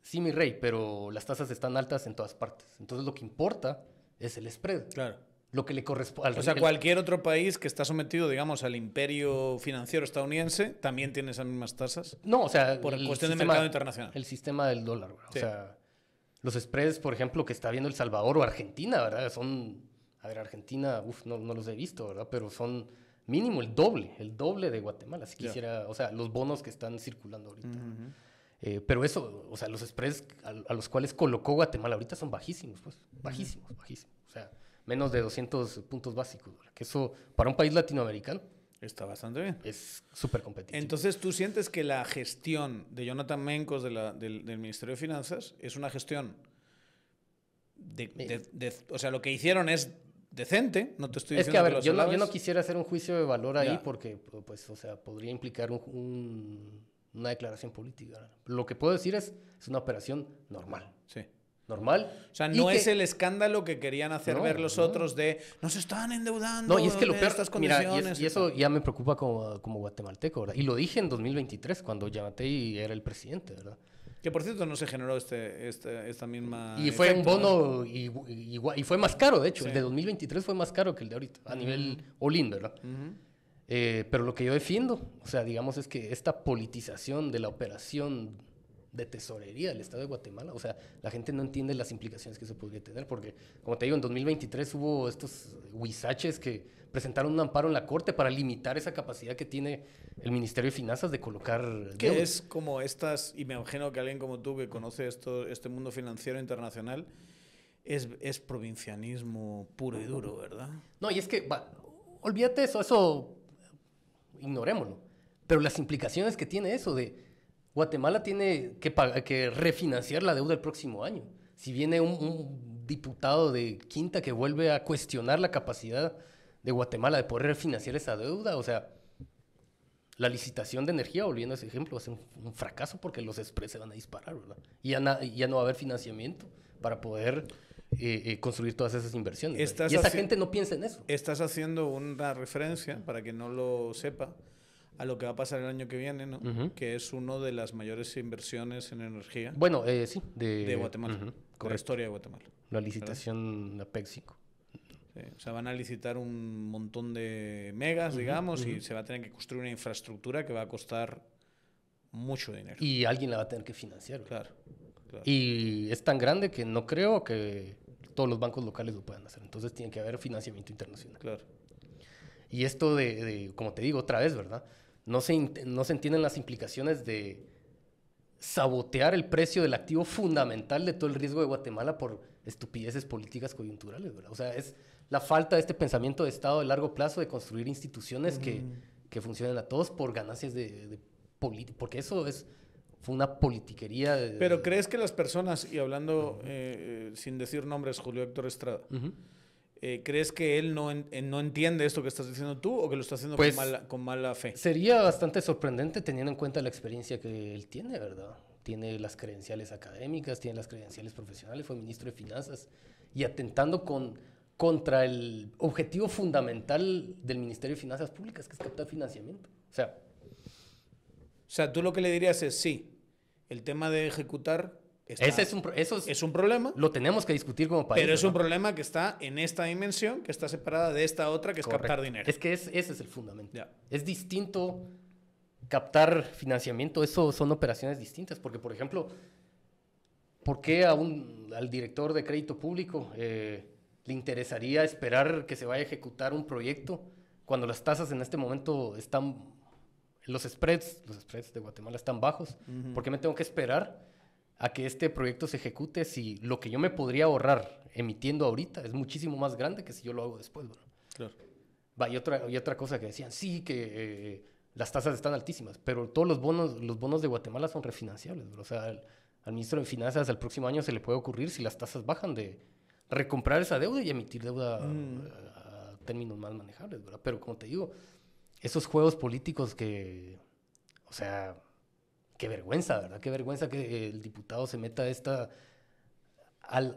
sí, mi rey, pero las tasas están altas en todas partes. Entonces, lo que importa es el spread. Claro. Lo que le corresponde. O sea, cualquier otro país que está sometido, digamos, al imperio financiero estadounidense también tiene esas mismas tasas. No, o sea, por cuestión de mercado internacional. El sistema del dólar, ¿verdad? Sí. O sea, los spreads, por ejemplo, que está viendo El Salvador o Argentina, ¿verdad? Son, a ver, Argentina, no los he visto, ¿verdad? Pero son mínimo el doble de Guatemala, si quisiera, o sea, los bonos que están circulando ahorita. Pero eso, o sea, los spreads a los cuales colocó Guatemala ahorita son bajísimos, pues, bajísimos. O sea, menos de 200 puntos básicos, ¿verdad? Que eso, para un país latinoamericano, está bastante bien. Es súper competitivo. Entonces, ¿tú sientes que la gestión de Jonathan Mencos del Ministerio de Finanzas es una gestión o sea, lo que hicieron es decente? No te estoy diciendo que, a ver, yo no quisiera hacer un juicio de valor ahí porque, pues, o sea, podría implicar una declaración política. Lo que puedo decir es una operación normal. Sí. Normal. O sea, no es el escándalo que querían hacer ver los otros de nos están endeudando. No, y es que lo peor, estas condiciones. Mira, y eso ya me preocupa como guatemalteco, ¿verdad? Y lo dije en 2023 cuando Yamatei era el presidente, ¿verdad? Que por cierto no se generó esta misma... Y fue un bono y fue más caro, de hecho. Sí. El de 2023 fue más caro que el de ahorita, a nivel all-in, ¿verdad? Pero lo que yo defiendo, o sea, digamos, es que esta politización de la operación de tesorería del Estado de Guatemala, o sea, la gente no entiende las implicaciones que eso podría tener, porque, como te digo, en 2023 hubo estos huizaches que presentaron un amparo en la Corte para limitar esa capacidad que tiene el Ministerio de Finanzas de colocar... Que es como estas, y me imagino que alguien como tú que conoce este mundo financiero internacional, es provincianismo puro y duro, ¿verdad? No, y es que, olvídate eso ignorémoslo, pero las implicaciones que tiene eso de... Guatemala tiene que refinanciar la deuda el próximo año. Si viene un diputado de Quinta que vuelve a cuestionar la capacidad de Guatemala de poder refinanciar esa deuda, o sea, la licitación de energía, volviendo a ese ejemplo, va a ser un fracaso porque los spreads se van a disparar, ¿verdad? Y ya no va a haber financiamiento para poder construir todas esas inversiones. Y esa gente no piensa en eso. Estás haciendo una referencia, para que no lo sepa, a lo que va a pasar el año que viene, ¿no? Que es una de las mayores inversiones en energía. Bueno, sí. De Guatemala. De la historia de Guatemala. La licitación APEC 5. Sí, o sea, van a licitar un montón de megas, digamos, y se va a tener que construir una infraestructura que va a costar mucho dinero. Y alguien la va a tener que financiar. Claro. Y es tan grande que no creo que todos los bancos locales lo puedan hacer. Entonces tiene que haber financiamiento internacional. Claro. Y esto como te digo otra vez, ¿verdad? No se entienden las implicaciones de sabotear el precio del activo fundamental de todo el riesgo de Guatemala por estupideces políticas coyunturales, ¿verdad? O sea, es la falta de este pensamiento de Estado de largo plazo de construir instituciones que funcionen a todos por ganancias de política, porque eso es Fue una politiquería. Pero ¿crees que las personas, y hablando sin decir nombres, Julio Héctor Estrada, ¿crees que él no entiende esto que estás diciendo tú o que lo está haciendo pues, con mala fe? Sería bastante sorprendente teniendo en cuenta la experiencia que él tiene, ¿verdad? Tiene las credenciales académicas, tiene las credenciales profesionales, fue ministro de Finanzas y atentando contra el objetivo fundamental del Ministerio de Finanzas Públicas, que es captar financiamiento. O sea, tú lo que le dirías es sí, el tema de ejecutar es un problema. Lo tenemos que discutir como país. Pero es un problema que está en esta dimensión, que está separada de esta otra, que es captar dinero. Es que ese es el fundamento. Ya. Es distinto captar financiamiento, eso son operaciones distintas. Porque, por ejemplo, ¿por qué al director de crédito público le interesaría esperar que se vaya a ejecutar un proyecto cuando las tasas en este momento están... Los spreads de Guatemala están bajos? ¿Por qué me tengo que esperar a que este proyecto se ejecute si lo que yo me podría ahorrar emitiendo ahorita es muchísimo más grande que si yo lo hago después? Bueno. Claro. Y otra cosa que decían, sí, que las tasas están altísimas, pero todos los bonos de Guatemala son refinanciables. Bro. O sea, al ministro de Finanzas el próximo año se le puede ocurrir, si las tasas bajan, de recomprar esa deuda y emitir deuda a términos más manejables, ¿verdad? Pero como te digo, esos juegos políticos que, o sea, qué vergüenza, ¿verdad? Qué vergüenza que el diputado se meta a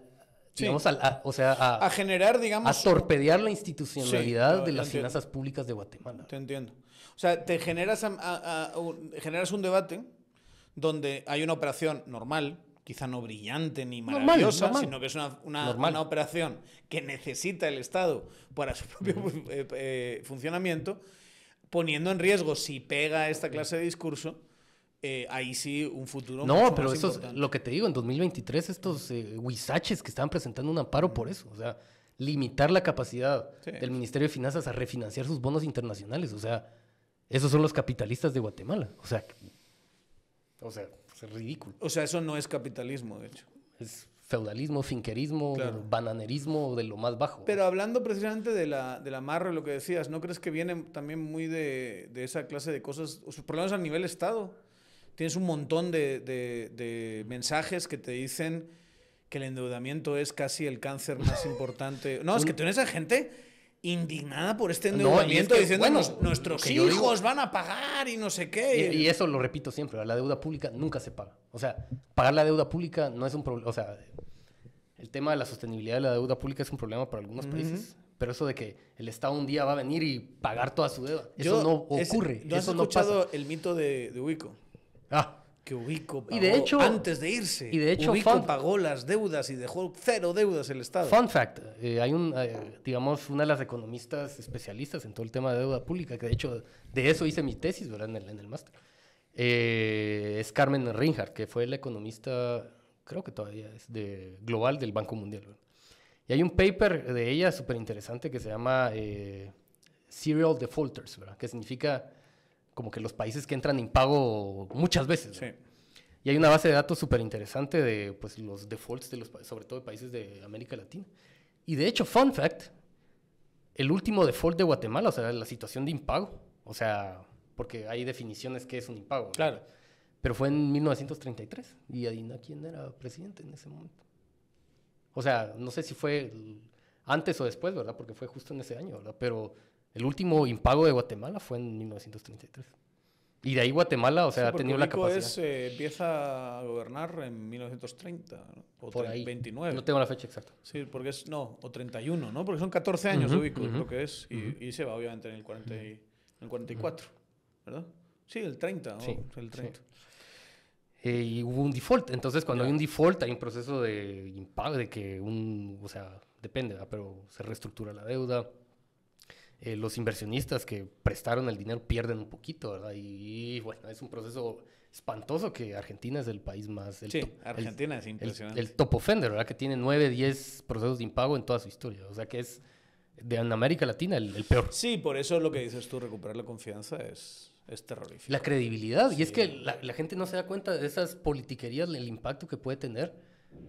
generar, digamos... A torpedear la institucionalidad de las finanzas públicas de Guatemala. Te entiendo. O sea, te generas un debate donde hay una operación normal, quizá no brillante ni maravillosa, normal. Sino que es una operación que necesita el Estado para su propio funcionamiento, poniendo en riesgo, si pega esta clase de discurso, ahí sí un futuro no, pero eso importante. Es lo que te digo, en 2023 estos huizaches que estaban presentando un amparo por eso, o sea, limitar la capacidad del Ministerio de Finanzas a refinanciar sus bonos internacionales, o sea, esos son los capitalistas de Guatemala, o sea, es ridículo. O sea, eso no es capitalismo, de hecho. Es feudalismo, finquerismo, bananerismo de lo más bajo. Pero hablando precisamente del amarre, lo que decías, ¿no crees que viene también muy de esa clase de cosas, o sea, por lo menos a nivel Estado? Tienes un montón de mensajes que te dicen que el endeudamiento es casi el cáncer más importante. No, es que tienes a gente indignada por este endeudamiento, diciendo, nuestros hijos van a pagar y no sé qué. Y eso lo repito siempre, la deuda pública nunca se paga. O sea, pagar la deuda pública no es un problema. O sea, el tema de la sostenibilidad de la deuda pública es un problema para algunos países. Pero eso de que el Estado un día va a venir y pagar toda su deuda, eso no ocurre. ¿No has escuchado el mito de Ubico? Que Ubico pagó antes de irse. Ubico pagó las deudas y dejó 0 deudas el Estado. Fun fact, hay digamos, una de las economistas especialistas en todo el tema de deuda pública, que de hecho de eso hice mi tesis, ¿verdad? en el máster. Es Carmen Reinhardt, que fue la economista, creo que todavía es global del Banco Mundial, ¿verdad? Y hay un paper de ella súper interesante que se llama Serial Defaulters, ¿verdad? Que significa como que los países que entran en impago muchas veces. Sí. Y hay una base de datos súper interesante de pues, los defaults, sobre todo de países de América Latina. Y de hecho, fun fact, el último default de Guatemala, o sea, la situación de impago, o sea, porque hay definiciones que es un impago, ¿no? Claro. Pero fue en 1933. Y adivina quién era presidente en ese momento. O sea, no sé si fue antes o después, ¿verdad? Porque fue justo en ese año, ¿verdad? Pero el último impago de Guatemala fue en 1933. Y de ahí Guatemala, o sea, ha tenido la capacidad. Empieza a gobernar en 1930, ¿no? O por ahí. 29. No tengo la fecha exacta. Sí, porque o 31, ¿no? Porque son 14 años de Ubico, creo que es. Y se va obviamente en el 44, ¿verdad? Sí, el 30, ¿no? Sí, el 30. Sí. Y hubo un default. Entonces, cuando hay un default, hay un proceso de impago, de que o sea, depende, ¿verdad? Pero se reestructura la deuda. Los inversionistas que prestaron el dinero pierden un poquito, ¿verdad? Y bueno, es un proceso espantoso que Argentina es el país más... Argentina es impresionante. El top offender, ¿verdad? Que tiene 9, 10 procesos de impago en toda su historia. O sea que es, en América Latina, el peor. Sí, por eso lo que dices tú, recuperar la confianza es terrorífico. La credibilidad. Sí. Y es que la gente no se da cuenta de esas politiquerías, el impacto que puede tener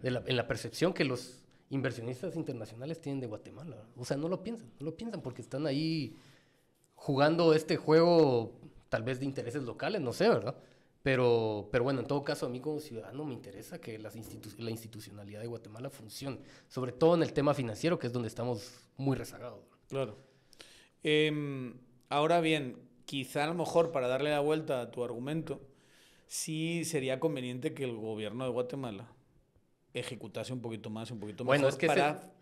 en la percepción que los inversionistas internacionales tienen de Guatemala. O sea, no lo piensan porque están ahí jugando este juego tal vez de intereses locales, no sé, ¿verdad? Pero bueno, en todo caso, a mí como ciudadano me interesa que la institucionalidad de Guatemala funcione, sobre todo en el tema financiero, que es donde estamos muy rezagados. Claro. Ahora bien, quizá a lo mejor para darle la vuelta a tu argumento, sí sería conveniente que el gobierno de Guatemala ejecutase un poquito más, bueno, es que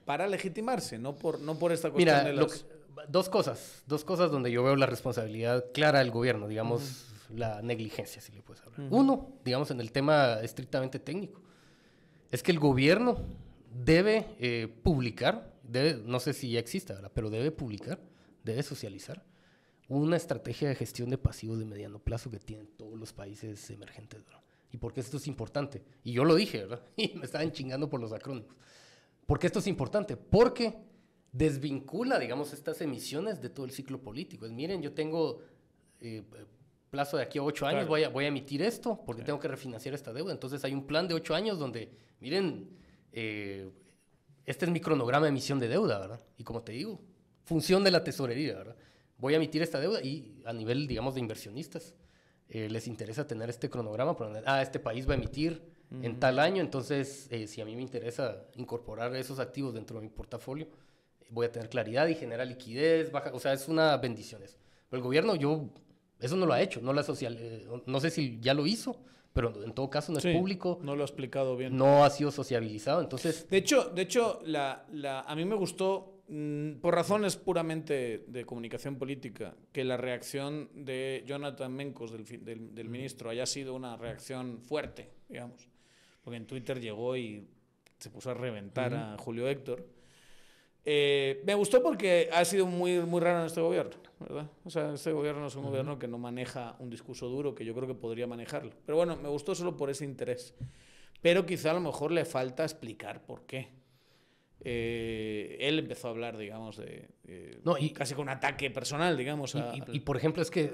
para legitimarse, no por esta cuestión de las... Dos cosas donde yo veo la responsabilidad clara del gobierno, digamos, la negligencia, si le puedes hablar. Uno, digamos, en el tema estrictamente técnico, es que el gobierno debe publicar, no sé si ya existe ahora, pero debe publicar, debe socializar una estrategia de gestión de pasivos de mediano plazo que tienen todos los países emergentes, ¿verdad? ¿Y por qué esto es importante? Y yo lo dije, ¿verdad? Y me estaban chingando por los acrónimos. ¿Por qué esto es importante? Porque desvincula, digamos, estas emisiones de todo el ciclo político. Miren, yo tengo plazo de aquí a 8 años, claro, voy a emitir esto porque tengo que refinanciar esta deuda. Entonces hay un plan de 8 años donde, miren, este es mi cronograma de emisión de deuda, ¿verdad? Y como te digo, función de la tesorería, ¿verdad? Voy a emitir esta deuda y a nivel, digamos, de inversionistas, les interesa tener este cronograma, este país va a emitir en tal año, entonces si a mí me interesa incorporar esos activos dentro de mi portafolio, voy a tener claridad y generar liquidez, o sea, es una bendición eso. Pero el gobierno, eso no lo ha hecho, no sé si ya lo hizo, pero en todo caso no es público. No lo ha explicado bien. No ha sido sociabilizado, entonces... De hecho a mí me gustó, por razones puramente de comunicación política, que la reacción de Jonathan Mencos, del ministro, haya sido una reacción fuerte, digamos. Porque en Twitter llegó y se puso a reventar a Julio Héctor. Me gustó porque ha sido muy, muy raro en este gobierno, ¿verdad? O sea, este gobierno es un gobierno que no maneja un discurso duro, que yo creo que podría manejarlo. Pero bueno, me gustó solo por ese interés. Pero quizá a lo mejor le falta explicar por qué. Él empezó a hablar, digamos, casi con un ataque personal, digamos. Y por ejemplo, es que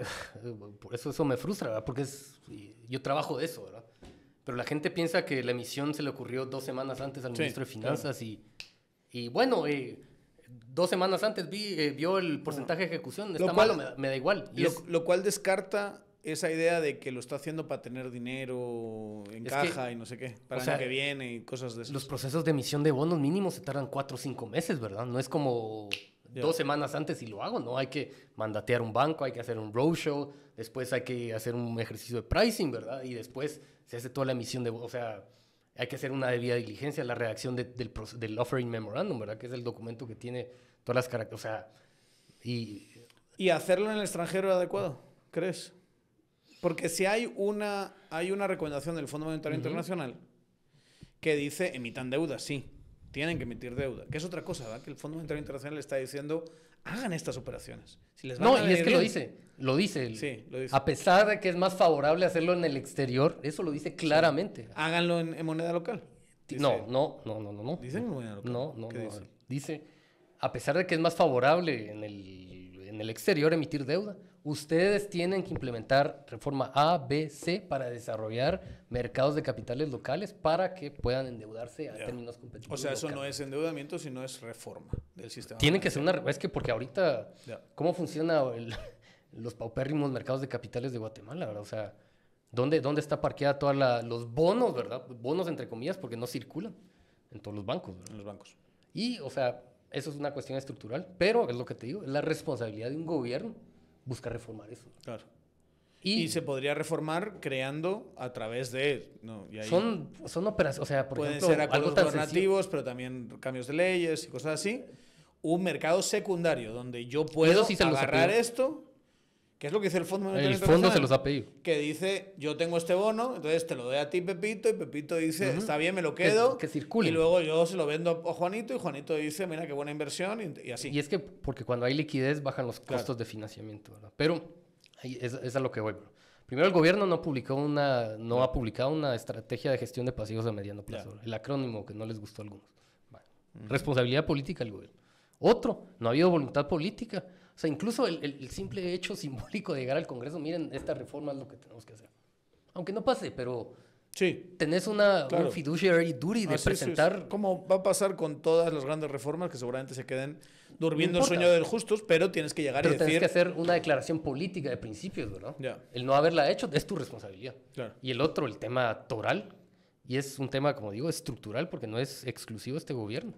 por eso me frustra, ¿verdad? Porque yo trabajo de eso, ¿verdad? Pero la gente piensa que la emisión se le ocurrió 2 semanas antes al ministro de Finanzas, claro. Y bueno, 2 semanas antes vio el porcentaje de ejecución, está malo, me da igual. Lo cual descarta esa idea de que lo está haciendo para tener dinero en caja y no sé qué, para el año que viene y cosas de eso. Los procesos de emisión de bonos mínimos se tardan 4 o 5 meses, ¿verdad? No es como 2 semanas antes y lo hago, ¿no? Hay que mandatear un banco, hay que hacer un roadshow, después hay que hacer un ejercicio de pricing, ¿verdad? Y después se hace toda la emisión de bonos, o sea, hay que hacer una debida diligencia, la redacción del offering memorandum, ¿verdad? Que es el documento que tiene todas las características, o sea, ¿Y hacerlo en el extranjero adecuado, crees? Porque si hay una recomendación del Fondo Monetario Internacional que dice, emitan deuda, sí, tienen que emitir deuda, que es otra cosa, ¿verdad? Que el Fondo Monetario Internacional le está diciendo, hagan estas operaciones. Si les van y es que lo dice. Sí, lo dice. A pesar de que es más favorable hacerlo en el exterior, eso lo dice claramente. Sí. Háganlo en moneda local. Dice, no. ¿Dicen en moneda local? No. Dice, a pesar de que es más favorable en el exterior emitir deuda, ustedes tienen que implementar reforma A, B, C para desarrollar mercados de capitales locales para que puedan endeudarse a términos competitivos. O sea, eso no es endeudamiento, sino es reforma del sistema. Tiene que ser es que porque ahorita, ¿cómo funciona los paupérrimos mercados de capitales de Guatemala, ¿verdad? O sea, ¿dónde está parqueada todos los bonos, ¿verdad? Bonos entre comillas, porque no circulan en todos los bancos, ¿verdad? En los bancos. Y, o sea, eso es una cuestión estructural, pero es lo que te digo, es la responsabilidad de un gobierno buscar reformar eso. Claro. Y se podría reformar creando a través de... Son operaciones, o sea, por pueden ejemplo... ser acuerdos gobernativos, pero también cambios de leyes y cosas así. Un mercado secundario donde yo puedo agarrar esto, que es lo que dice el Fondo Monetario Internacional. El fondo se los ha pedido. Que dice, yo tengo este bono, entonces te lo doy a ti, Pepito, y Pepito dice, está bien, me lo quedo. Que circule. Y luego yo se lo vendo a Juanito, y Juanito dice, mira, qué buena inversión, y así. Y es que, porque cuando hay liquidez, bajan los costos de financiamiento, ¿verdad? Pero, es a lo que voy, bro. Primero, el gobierno no ha publicado una estrategia de gestión de pasivos a mediano plazo. El acrónimo que no les gustó a algunos. Vale. Responsabilidad política del gobierno. Otro, no ha habido voluntad política. O sea, incluso el simple hecho simbólico de llegar al Congreso, miren, esta reforma es lo que tenemos que hacer. Aunque no pase, pero Sí. Tenés un fiduciary duty de presentar... Sí. Como va a pasar con todas las grandes reformas que seguramente se queden durmiendo el sueño de los justos, pero tienes que llegar y decir... Pero tienes que hacer una declaración política de principios, ¿verdad? Ya. El no haberla hecho es tu responsabilidad. Claro. Y el otro, el tema toral, y es un tema, como digo, estructural, porque no es exclusivo de este gobierno.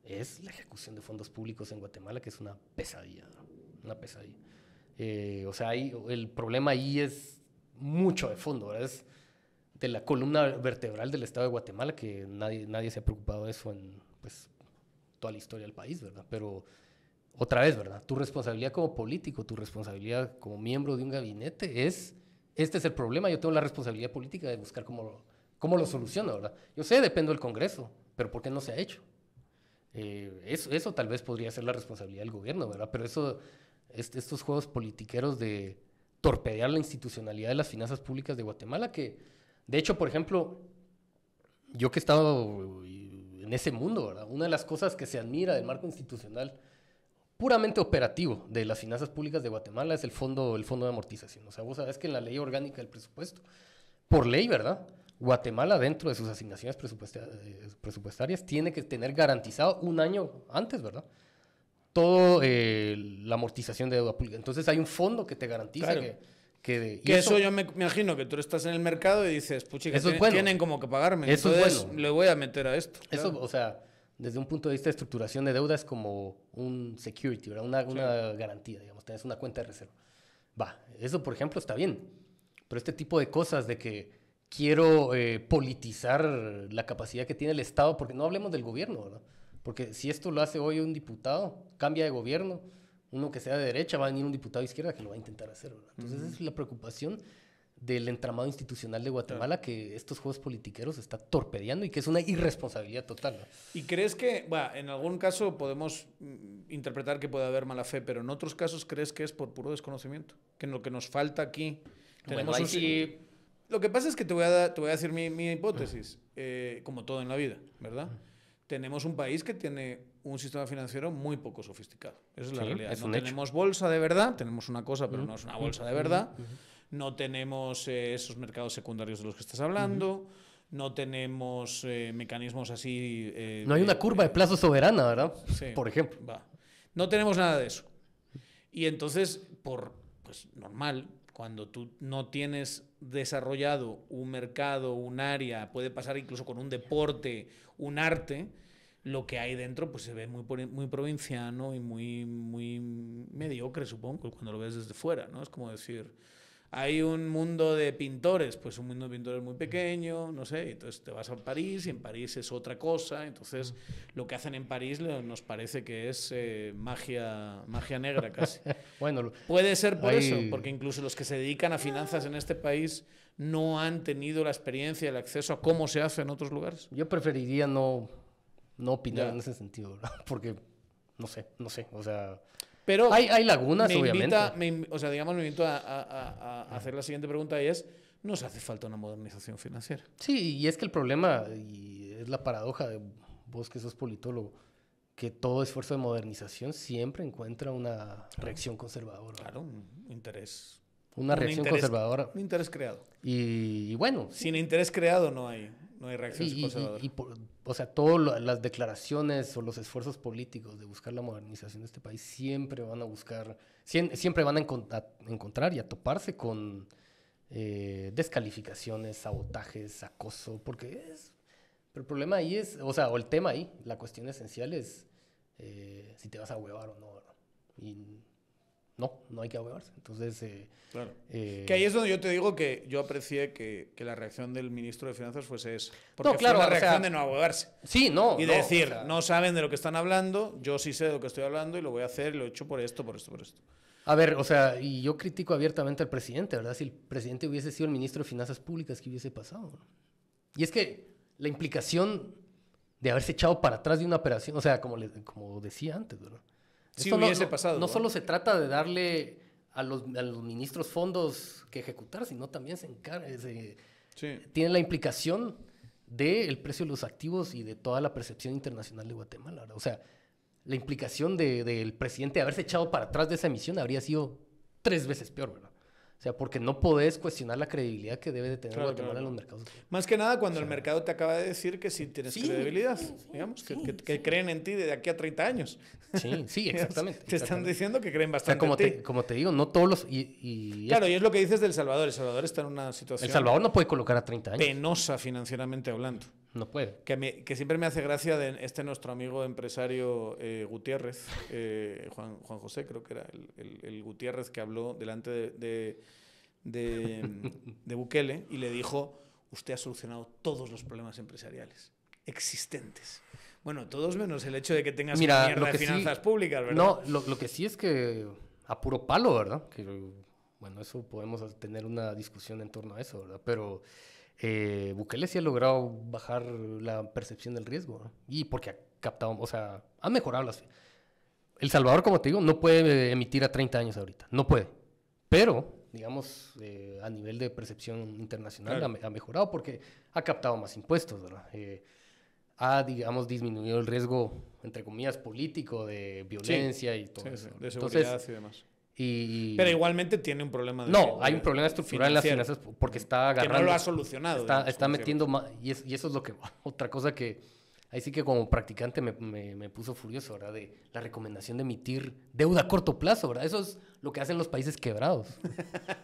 Es la ejecución de fondos públicos en Guatemala, que es una pesadilla, ¿no? Una pesadilla. O sea, el problema ahí es mucho de fondo, ¿verdad? Es de la columna vertebral del Estado de Guatemala, que nadie se ha preocupado de eso en pues, toda la historia del país, ¿verdad? Pero otra vez, ¿verdad? Tu responsabilidad como político, tu responsabilidad como miembro de un gabinete este es el problema, yo tengo la responsabilidad política de buscar cómo lo soluciono, ¿verdad? Yo sé, dependo del Congreso, pero ¿por qué no se ha hecho? Eso tal vez podría ser la responsabilidad del gobierno, ¿verdad? Pero estos juegos politiqueros de torpedear la institucionalidad de las finanzas públicas de Guatemala, que, de hecho, por ejemplo, yo que he estado en ese mundo, ¿verdad? Una de las cosas que se admira del marco institucional puramente operativo de las finanzas públicas de Guatemala es el fondo de amortización. O sea, vos sabés que en la ley orgánica del presupuesto, por ley, ¿verdad?, Guatemala, dentro de sus asignaciones presupuestarias, tiene que tener garantizado un año antes, ¿verdad?, todo la amortización de deuda pública. Entonces hay un fondo que te garantiza claro. que eso yo me imagino que tú estás en el mercado y dices, puchica, tienen como que pagarme. Eso entonces es bueno. Le voy a meter a esto. Eso, claro. O sea, desde un punto de vista de estructuración de deuda es como un security, ¿verdad? Una garantía, digamos, tenés una cuenta de reserva. Eso por ejemplo está bien, pero este tipo de cosas de que quiero politizar la capacidad que tiene el Estado, porque no hablemos del gobierno, ¿verdad? Porque si esto lo hace hoy un diputado, cambia de gobierno, uno que sea de derecha, va a venir un diputado de izquierda que lo va a intentar hacer, ¿verdad? Entonces esa es la preocupación del entramado institucional de Guatemala, que estos juegos politiqueros está torpedeando y que es una irresponsabilidad total, ¿no? ¿Y crees que, en algún caso podemos interpretar que puede haber mala fe, pero en otros casos crees que es por puro desconocimiento? Que lo que nos falta aquí... Tenemos Lo que pasa es que te voy a decir mi hipótesis, como todo en la vida, ¿verdad? Tenemos un país que tiene un sistema financiero muy poco sofisticado. Esa es la realidad. No tenemos bolsa de verdad, tenemos una cosa, pero no es una bolsa de verdad. No tenemos esos mercados secundarios de los que estás hablando. No tenemos mecanismos así... no hay una curva de plazo soberana, ¿verdad? Sí, por ejemplo. No tenemos nada de eso. Y entonces, pues normal, cuando tú no tienes desarrollado un mercado, un área, puede pasar incluso con un deporte, un arte, lo que hay dentro pues se ve muy provinciano y muy mediocre, supongo, cuando lo ves desde fuera, ¿no? Es como decir, hay un mundo de pintores, pues un mundo de pintores muy pequeño, no sé, entonces te vas a París y en París es otra cosa, entonces lo que hacen en París nos parece que es magia negra casi. Bueno, puede ser por eso, porque incluso los que se dedican a finanzas en este país no han tenido la experiencia, el acceso a cómo se hace en otros lugares. Yo preferiría no opinar en ese sentido, ¿verdad? Porque no sé, o sea... Pero hay lagunas, obviamente. Me invito a hacer la siguiente pregunta y es, ¿nos hace falta una modernización financiera? Sí, y es que el problema, y es la paradoja de vos que sos politólogo, que todo esfuerzo de modernización siempre encuentra una reacción conservadora. Claro, un interés. Una reacción conservadora. Un interés creado. Y bueno... Sin interés creado no hay reacciones conservadoras. O sea, todas las declaraciones o los esfuerzos políticos de buscar la modernización de este país siempre van a buscar, siempre van a encontrar y a toparse con descalificaciones, sabotajes, acoso, porque pero el problema ahí es, o el tema ahí, la cuestión esencial es si te vas a huevar o no, ¿verdad? Y no hay que ahuevarse. Entonces... claro. Que ahí es donde yo te digo que yo aprecié que la reacción del ministro de Finanzas fuese esa. Porque fue una reacción de no ahuevarse. Sí, no. Y de decir, no saben de lo que están hablando, yo sí sé de lo que estoy hablando y lo voy a hacer y lo he hecho por esto. A ver, y yo critico abiertamente al presidente, ¿verdad? Si el presidente hubiese sido el ministro de Finanzas Públicas, ¿qué hubiese pasado? Y es que la implicación de haberse echado para atrás de una operación, como decía antes, ¿verdad? Sí hubiese pasado. No solo se trata de darle a los ministros fondos que ejecutar, sino también tiene la implicación del precio de los activos y de toda la percepción internacional de Guatemala, ¿verdad? O sea, la implicación del presidente de haberse echado para atrás de esa emisión habría sido 3 veces peor, ¿verdad? O sea, porque no podés cuestionar la credibilidad que debe de tener Guatemala en los mercados. Más que nada cuando el mercado te acaba de decir que sí tienes credibilidad, digamos, que creen en ti de aquí a 30 años. Sí, exactamente. Te están diciendo que creen bastante en ti. Como te digo, no todos los... Claro, y es lo que dices del Salvador. El Salvador está en una situación... El Salvador no puede colocar a 30 años. Penosa financieramente hablando. No puede. Que siempre me hace gracia de nuestro amigo empresario Gutiérrez, Juan José, creo que era el Gutiérrez que habló delante de Bukele y le dijo, usted ha solucionado todos los problemas empresariales existentes. Bueno, todos menos el hecho de que tengas una mierda de finanzas públicas, ¿verdad? No, lo que sí es que a puro palo, ¿verdad? Que, bueno, eso podemos tener una discusión en torno a eso, ¿verdad? Pero... Bukele sí ha logrado bajar la percepción del riesgo, ¿no? Y porque ha captado, o sea, ha mejorado las... El Salvador, como te digo, no puede emitir a 30 años ahorita, no puede. Pero, digamos, a nivel de percepción internacional ha mejorado porque ha captado más impuestos, ¿verdad? Ha, digamos, disminuido el riesgo, entre comillas, político, de violencia y todo eso. De seguridad y demás. Pero igualmente tiene un problema. Hay un problema estructural en las finanzas porque está agarrando. Que no lo ha solucionado. Está metiendo más. Y eso es lo que. Otra cosa que. Ahí sí que como practicante me puso furioso, ¿verdad? De la recomendación de emitir deuda a corto plazo, ¿verdad? Eso es lo que hacen los países quebrados.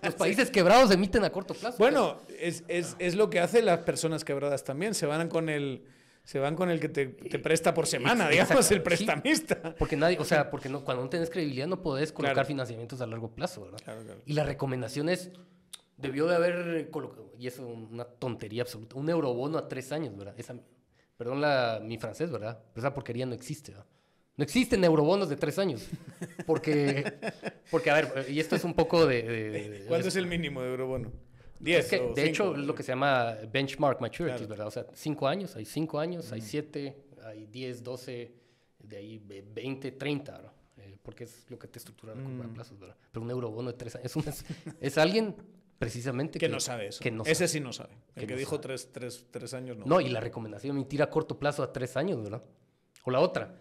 Los países quebrados emiten a corto plazo. Bueno, es lo que hacen las personas quebradas también. Se van con el que te presta por semana, digamos, el prestamista. Sí, porque nadie, o sea, porque no, cuando no tienes credibilidad no podés colocar financiamientos a largo plazo, ¿verdad? Claro. Y la recomendación es, debió de haber colocado, y eso es una tontería absoluta, un eurobono a 3 años, ¿verdad? Perdón mi francés, ¿verdad? Pero esa porquería no existe, ¿verdad? No existen eurobonos de 3 años. Porque, a ver, y esto es un poco de ¿Cuánto es el mínimo de eurobono? 10 es que, de 5, hecho, es lo que se llama benchmark maturities, ¿verdad? O sea, 5 años, hay 5 años, hay 7, hay 10, 12, de ahí 20, 30, ¿no? Porque es lo que te estructura a plazos, ¿verdad? Pero un eurobono de 3 años es alguien precisamente que no sabe eso. Ese sí no sabe. El que dijo 3 años no. No, y la recomendación de emitir a corto plazo a 3 años, ¿verdad? O la otra,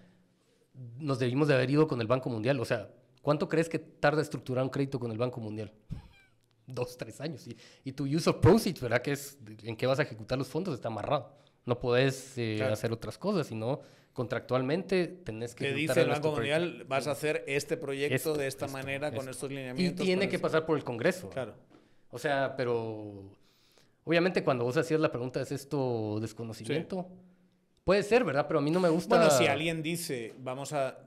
nos debimos de haber ido con el Banco Mundial. O sea, ¿cuánto crees que tarda estructurar un crédito con el Banco Mundial? 2, 3 años. Y tu use of proceeds, ¿verdad? Que es en qué vas a ejecutar los fondos, está amarrado. No podés hacer otras cosas, sino contractualmente tenés que... Te dice el Banco Mundial, vas a hacer este proyecto de esta manera, con estos lineamientos. Y tiene que pasar por el Congreso. Claro. O sea, pero... Obviamente cuando vos hacías la pregunta, ¿es esto desconocimiento? Sí. Puede ser, ¿verdad? Pero a mí no me gusta... Bueno, si alguien dice,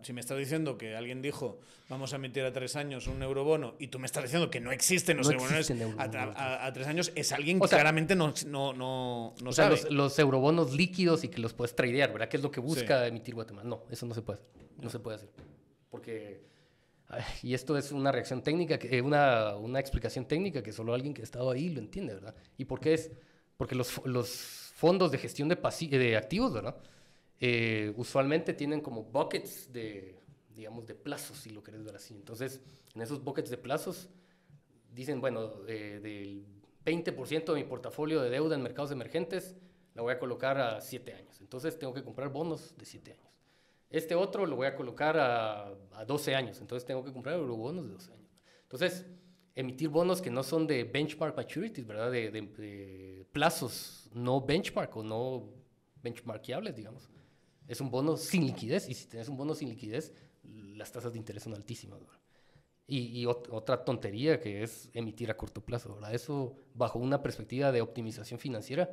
si me estás diciendo que alguien dijo, vamos a emitir a 3 años un eurobono, y tú me estás diciendo que no existen los eurobonos a 3 años, es alguien que claramente no sabe. Sea, los eurobonos líquidos y que los puedes tradear, ¿verdad? Que es lo que busca emitir Guatemala. No, eso no se puede hacer. No se puede hacer. Porque... Y esto es una reacción técnica, una explicación técnica que solo alguien que ha estado ahí lo entiende, ¿verdad? ¿Y por qué es? Porque los fondos de gestión de activos, ¿verdad? Usualmente tienen como buckets digamos, de plazos, si lo querés ver así. Entonces, en esos buckets de plazos, dicen, bueno, del 20% de mi portafolio de deuda en mercados emergentes, la voy a colocar a 7 años. Entonces, tengo que comprar bonos de 7 años. Este otro lo voy a colocar a 12 años. Entonces, tengo que comprar eurobonos de 12 años. Entonces, emitir bonos que no son de benchmark maturities, ¿verdad? De plazos no benchmark o no benchmarkeables, digamos. Es un bono sin liquidez. Y si tienes un bono sin liquidez, las tasas de interés son altísimas, ¿verdad? Y otra tontería que es emitir a corto plazo, ¿verdad? Eso bajo una perspectiva de optimización financiera.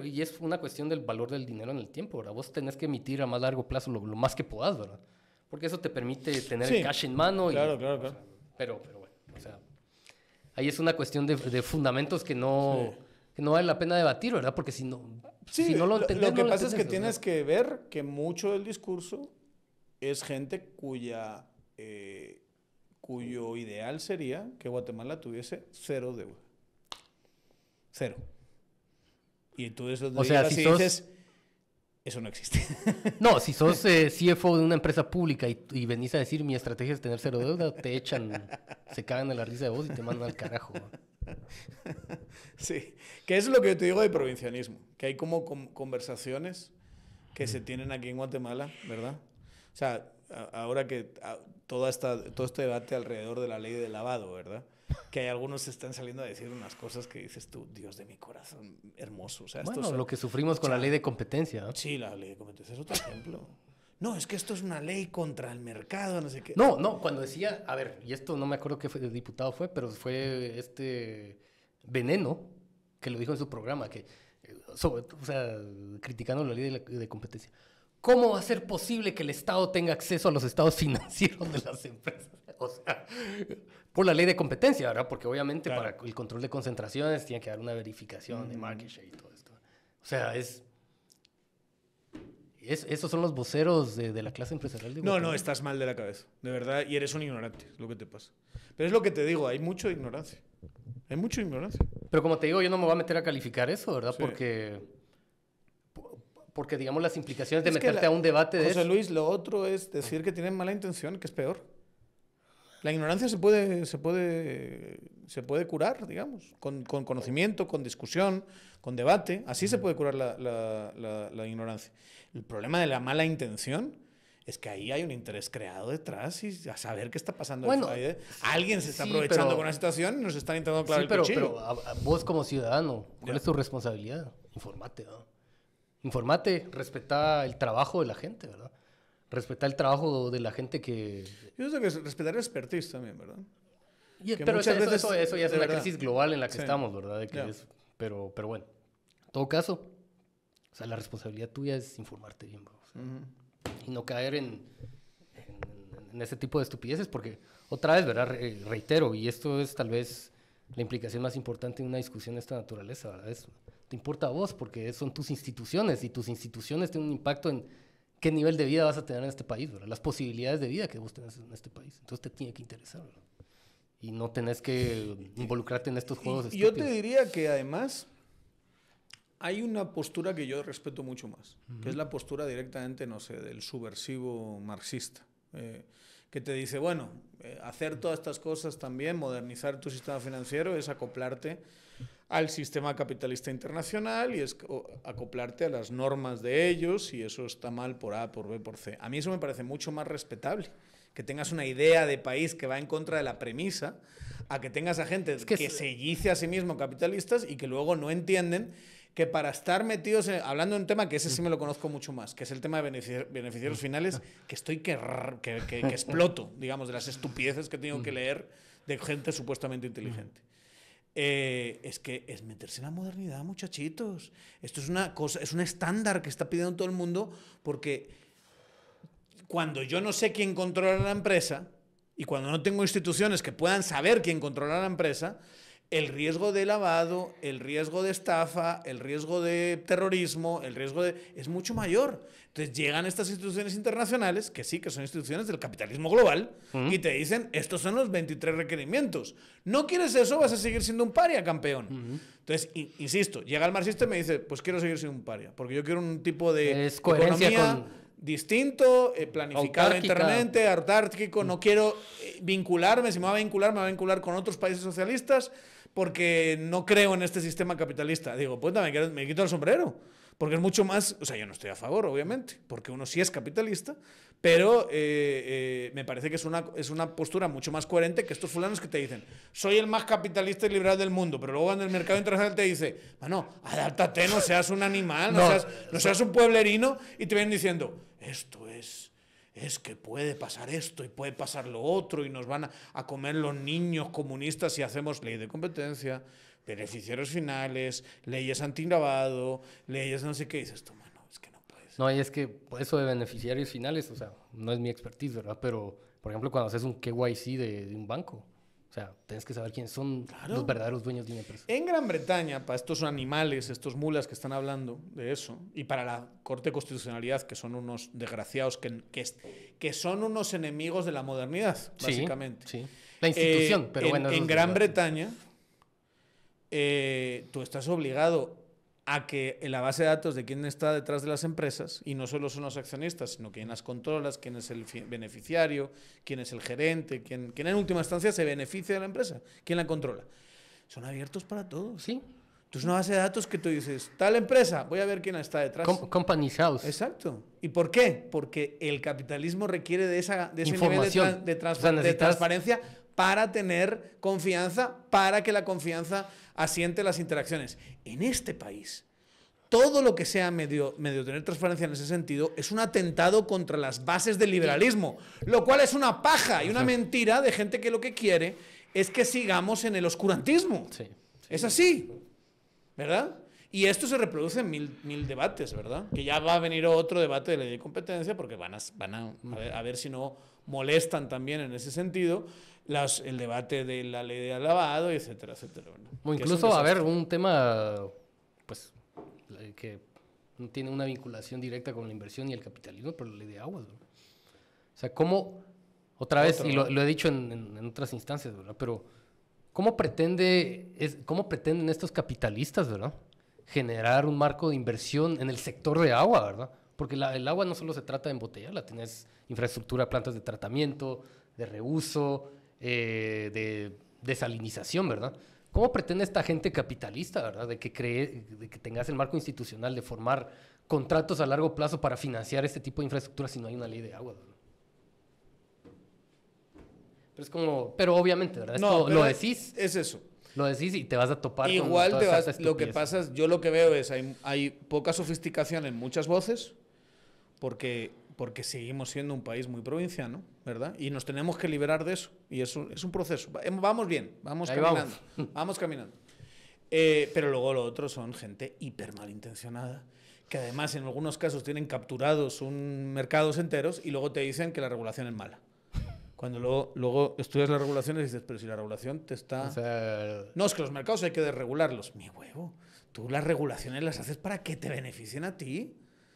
Y es una cuestión del valor del dinero en el tiempo, ¿verdad? Vos tenés que emitir a más largo plazo lo más que podás, ¿verdad? Porque eso te permite tener el cash en mano. Claro. O sea, pero bueno, o sea, ahí es una cuestión de fundamentos que no vale la pena debatir, ¿verdad? Porque si no lo entendés... Lo que pasa es que tienes que ver que mucho del discurso es gente cuyo ideal sería que Guatemala tuviese 0 deuda. 0. Y tú eso dices, eso no existe. No, si sos CFO de una empresa pública y venís a decir mi estrategia es tener 0 deuda, te echan, se cagan en la risa de vos y te mandan al carajo. Sí, que eso es lo que yo te digo de provincianismo, que hay como conversaciones que se tienen aquí en Guatemala, ¿verdad? O sea, ahora que todo este debate alrededor de la ley de lavado, ¿verdad? que hay algunos que están saliendo a decir unas cosas que dices tú, Dios de mi corazón, hermoso. O sea, bueno, lo que sufrimos con la ley de competencia, ¿no? Sí, la ley de competencia es otro ejemplo. No, es que esto es una ley contra el mercado, no sé qué. No, cuando decía, a ver, y esto no me acuerdo qué diputado fue, pero fue Veneno, que lo dijo en su programa, que, o sea, criticando la ley de competencia. ¿Cómo va a ser posible que el Estado tenga acceso a los estados financieros de las empresas? O sea, por la ley de competencia, ¿verdad? Porque obviamente para el control de concentraciones tiene que haber una verificación de market share y todo esto. O sea, esos son los voceros de la clase empresarial. No, estás mal de la cabeza, de verdad, y eres un ignorante, es lo que te pasa. Pero es lo que te digo, hay mucha ignorancia. Hay mucha ignorancia. Pero como te digo, yo no me voy a meter a calificar eso, ¿verdad? Sí. Porque digamos, las implicaciones de meterte a un debate de José Luis, lo otro es decir que tienen mala intención, que es peor. La ignorancia se puede curar, digamos, con conocimiento, con discusión, con debate. Así se puede curar la ignorancia. El problema de la mala intención es que ahí hay un interés creado detrás y a saber qué está pasando. Bueno, alguien se está aprovechando con una situación y nos están intentando clavar el cuchillo. Pero vos como ciudadano, ¿cuál es tu responsabilidad? Informate, ¿no? Informate, respeta el trabajo de la gente, ¿verdad? Respeta el trabajo de la gente que... Yo sé que es respetar el expertise también, ¿verdad? Pero eso ya es una crisis global en la que estamos, ¿verdad? Pero bueno, en todo caso, o sea, la responsabilidad tuya es informarte bien, ¿verdad? O sea, y no caer en ese tipo de estupideces, porque otra vez, ¿verdad? Reitero, y esto es tal vez la implicación más importante en una discusión de esta naturaleza, ¿verdad? Te importa a vos porque son tus instituciones y tus instituciones tienen un impacto en qué nivel de vida vas a tener en este país, ¿verdad? Las posibilidades de vida que vos tenés en este país. Entonces te tiene que interesar, ¿verdad? Y no tenés que involucrarte en estos juegos estúpidos. Yo te diría que además hay una postura que yo respeto mucho más, que es la postura directamente, no sé, del subversivo marxista, que te dice, bueno, hacer todas estas cosas también, modernizar tu sistema financiero, es acoplarte al sistema capitalista internacional y es acoplarte a las normas de ellos, y eso está mal por A, por B, por C. A mí eso me parece mucho más respetable, que tengas una idea de país que va en contra de la premisa, a que tengas a gente que se dice a sí mismo capitalistas y que luego no entienden que para estar metidos, hablando de un tema que ese sí me lo conozco mucho más, que es el tema de beneficiarios finales, que estoy que exploto, digamos, de las estupideces que tengo que leer de gente supuestamente inteligente. Es que es meterse en la modernidad, muchachitos. Esto es una cosa, es un estándar que está pidiendo todo el mundo, porque cuando yo no sé quién controla la empresa y cuando no tengo instituciones que puedan saber quién controla la empresa, el riesgo de lavado, el riesgo de estafa, el riesgo de terrorismo, es mucho mayor. Entonces llegan estas instituciones internacionales, que sí, que son instituciones del capitalismo global, y te dicen, estos son los 23 requerimientos. ¿No quieres eso? Vas a seguir siendo un paria, campeón. Entonces, insisto, llega el marxista y me dice, pues quiero seguir siendo un paria, porque yo quiero un tipo de economía distinto, planificado internamente, autárquico, no quiero vincularme, si me va a vincular con otros países socialistas, porque no creo en este sistema capitalista. Digo, pues me quito el sombrero, porque es mucho más, o sea, yo no estoy a favor, obviamente, porque uno sí es capitalista, pero me parece que es una postura mucho más coherente que estos fulanos que te dicen, soy el más capitalista y liberal del mundo, pero luego en el mercado internacional te dice, bueno, adáptate, no seas un animal, no seas un pueblerino, y te vienen diciendo, esto es que puede pasar esto y puede pasar lo otro y nos van a comer los niños comunistas si hacemos ley de competencia, beneficiarios finales, leyes antilavado, leyes no sé qué. Dices tú, mano, es que no puedes. No, y es que eso de beneficiarios finales, o sea, no es mi expertise, ¿verdad? Pero, por ejemplo, cuando haces un KYC de un banco, o sea, tienes que saber quiénes son los verdaderos dueños de una empresa. En Gran Bretaña, para estos animales, estos mulas que están hablando de eso, y para la Corte de Constitucionalidad, que son unos desgraciados, que son unos enemigos de la modernidad, básicamente. Sí. La institución, pero bueno. En Gran Bretaña, tú estás obligado a que en la base de datos de quién está detrás de las empresas, y no solo son los accionistas, sino quién las controla, quién es el beneficiario, quién es el gerente, quién en última instancia se beneficia de la empresa, quién la controla. Son abiertos para todos. Sí. Entonces, una base de datos que tú dices, tal empresa, voy a ver quién está detrás. Company's House. Exacto. ¿Y por qué? Porque el capitalismo requiere de ese nivel de transparencia para tener confianza, para que la confianza asiente las interacciones. En este país, todo lo que sea medio tener transparencia en ese sentido es un atentado contra las bases del liberalismo, lo cual es una paja y una mentira de gente que lo que quiere es que sigamos en el oscurantismo. Sí. Es así, ¿verdad? Y esto se reproduce en mil debates, ¿verdad? Que ya va a venir otro debate de ley de competencia porque van a ver si no molestan también en ese sentido el debate de la ley de lavado, etcétera, etcétera. ¿verdad? O incluso, a ver, un tema pues que no tiene una vinculación directa con la inversión y el capitalismo, pero la ley de aguas, ¿no? O sea, ¿cómo, otra vez, y lo he dicho en otras instancias, ¿verdad? Pero ¿cómo pretenden estos capitalistas, ¿verdad?, generar un marco de inversión en el sector de agua, ¿verdad? Porque el agua no solo se trata de embotellarla, tienes infraestructura, plantas de tratamiento, de reuso, de desalinización, ¿verdad? ¿Cómo pretende esta gente capitalista, ¿verdad?, de que tengas el marco institucional de formar contratos a largo plazo para financiar este tipo de infraestructura si no hay una ley de agua, ¿verdad? Pero obviamente, ¿verdad? No, lo decís. Es eso. Lo decís y te vas a topar igual con toda esta estupidez. Lo que pasa es, yo lo que veo es hay poca sofisticación en muchas voces porque seguimos siendo un país muy provinciano, ¿verdad? Y nos tenemos que liberar de eso. Y eso es un proceso. Vamos bien, vamos caminando. Vamos caminando. Pero luego lo otro son gente hiper malintencionada, que además en algunos casos tienen capturados mercados enteros y luego te dicen que la regulación es mala. Cuando luego estudias las regulaciones y dices, pero si la regulación te está... O sea... No, es que los mercados hay que desregularlos. Mi huevo, tú las regulaciones las haces para que te beneficien a ti.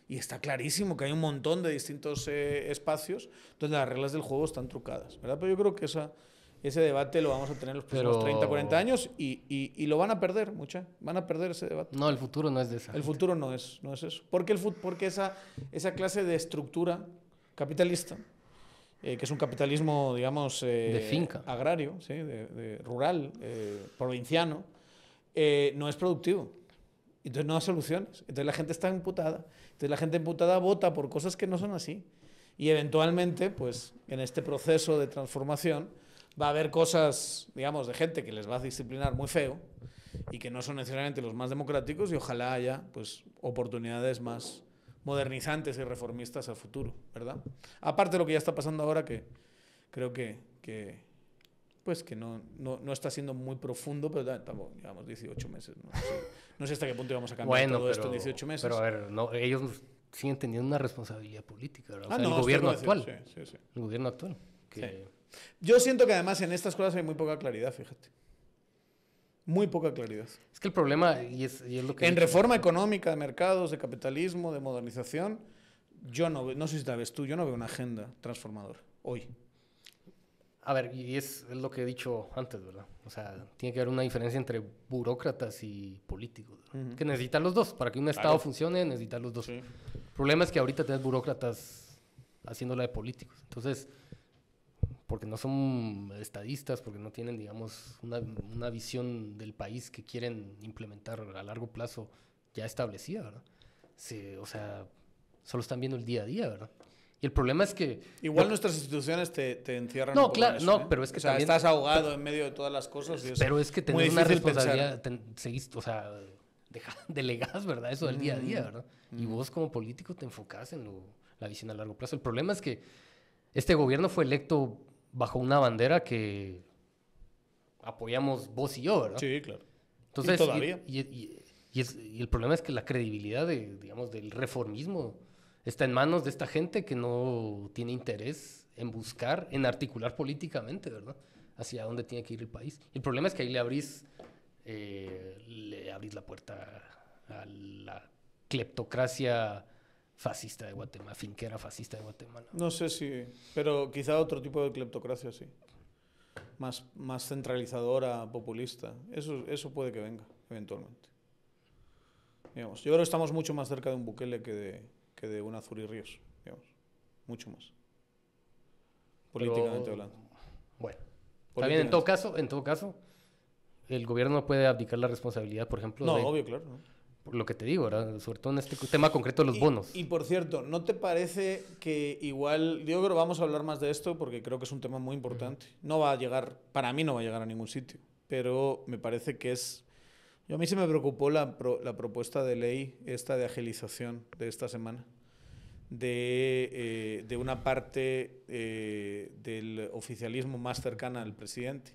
Y está clarísimo que hay un montón de distintos espacios donde las reglas del juego están trucadas, ¿verdad? Pero yo creo que ese debate lo vamos a tener en los próximos 30, 40 años y lo van a perder, van a perder ese debate. No, el futuro no es de esa. El futuro no es eso. Porque esa clase de estructura capitalista... que es un capitalismo, digamos, de finca, agrario, ¿sí? de rural, provinciano, no es productivo. Entonces no da soluciones. Entonces la gente está emputada. Entonces la gente emputada vota por cosas que no son así. Y eventualmente, pues, en este proceso de transformación, va a haber cosas, digamos, de gente que les va a disciplinar muy feo y que no son necesariamente los más democráticos y ojalá haya, pues, oportunidades más modernizantes y reformistas al futuro, ¿verdad? Aparte de lo que ya está pasando ahora, que creo que no está siendo muy profundo, pero estamos, digamos, 18 meses. No sé hasta qué punto vamos a cambiar todo esto en 18 meses. Pero a ver, ellos siguen teniendo una responsabilidad política, ¿verdad? O sea, el gobierno actual. Sí. El gobierno actual. Sí. Yo siento que además en estas cosas hay muy poca claridad, fíjate. Muy poca claridad. Es que el problema, y es lo que... En reforma económica, de mercados, de capitalismo, de modernización, yo no sé si la ves tú, yo no veo una agenda transformadora hoy. A ver, y es lo que he dicho antes, ¿verdad? O sea, tiene que haber una diferencia entre burócratas y políticos, ¿verdad? Que necesitan los dos. Para que un Estado funcione, necesitan los dos. Sí. El problema es que ahorita tenés burócratas haciéndola de políticos. Entonces... porque no son estadistas, porque no tienen, digamos, una visión del país que quieren implementar a largo plazo ya establecida, ¿verdad? O sea, solo están viendo el día a día, ¿verdad? Y el problema es que... Igual nuestras instituciones te encierran un poco en eso, pero es que también... estás ahogado en medio de todas las cosas. Pero es que tenés una responsabilidad, delegás, ¿verdad? Eso del día a día, ¿verdad? Y vos como político te enfocás en la visión a largo plazo. El problema es que este gobierno fue electo bajo una bandera que apoyamos vos y yo, ¿verdad? Sí, claro. Entonces, y todavía. Y el problema es que la credibilidad del reformismo está en manos de esta gente que no tiene interés en buscar, en articular políticamente, ¿verdad?, hacia dónde tiene que ir el país. Y el problema es que ahí le abrís la puerta a la cleptocracia fascista de Guatemala, finquera fascista de Guatemala. No sé si, pero quizá otro tipo de cleptocracia sí. Más centralizadora, populista. Eso puede que venga, eventualmente. Digamos, yo creo que estamos mucho más cerca de un Bukele que de un Azur y Ríos, digamos. Mucho más. Políticamente hablando. Bueno. Está bien, en todo caso, el gobierno puede abdicar la responsabilidad, por ejemplo. No, obvio, claro. No. por lo que te digo, ¿verdad? Sobre todo en este tema concreto de los bonos. Y por cierto, ¿no te parece que igual, yo creo que vamos a hablar más de esto porque creo que es un tema muy importante? No va a llegar, para mí no va a llegar a ningún sitio, pero me parece que es... A mí se me preocupó la propuesta de ley esta de agilización de esta semana, de una parte del oficialismo más cercana al presidente.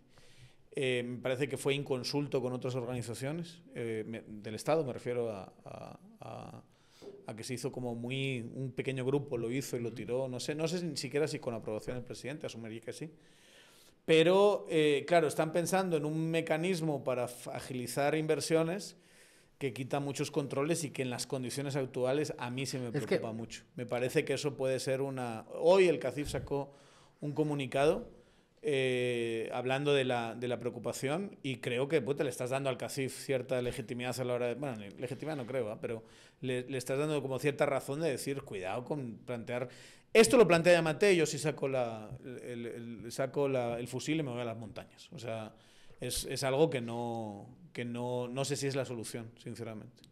Me parece que fue inconsulto con otras organizaciones del Estado, me refiero a que se hizo como un pequeño grupo lo hizo y lo tiró, no sé ni siquiera si con aprobación del presidente, asumiría que sí. Pero, claro, están pensando en un mecanismo para agilizar inversiones que quita muchos controles y que en las condiciones actuales a mí se me preocupa mucho. Me parece que eso puede ser una... Hoy el CACIF sacó un comunicado hablando de la preocupación y creo que le estás dando al CACIF cierta legitimidad a la hora de... Bueno, legitimidad no creo, pero le estás dando como cierta razón de decir, cuidado con plantear... Esto lo plantea Yamatei, yo sí saco el fusil y me voy a las montañas. O sea, es algo que no sé si es la solución, sinceramente.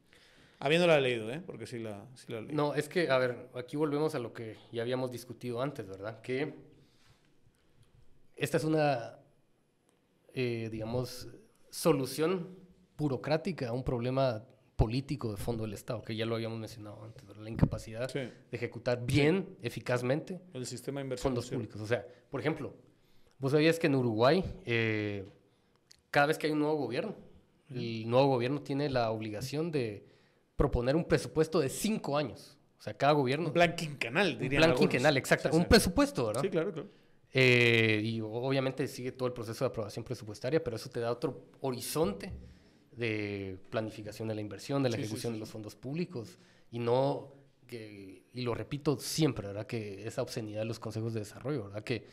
Habiéndola leído, porque sí la leí. No, es que, a ver, aquí volvemos a lo que ya habíamos discutido antes, ¿verdad? Que esta es una, digamos, solución burocrática a un problema político de fondo del Estado, que ya lo habíamos mencionado antes, ¿verdad? La incapacidad de ejecutar bien, eficazmente, el sistema de inversión fondos públicos. O sea, por ejemplo, vos sabías que en Uruguay, cada vez que hay un nuevo gobierno, el nuevo gobierno tiene la obligación de proponer un presupuesto de 5 años. O sea, cada gobierno... Un plan quinquenal, dirían. Un plan quinquenal, exacto. Sí, un presupuesto, ¿verdad? Sí, claro, claro. Y obviamente sigue todo el proceso de aprobación presupuestaria, pero eso te da otro horizonte de planificación de la inversión, de la ejecución de los fondos públicos, y no, y lo repito siempre, ¿verdad? Que esa obscenidad de los consejos de desarrollo, ¿verdad? Que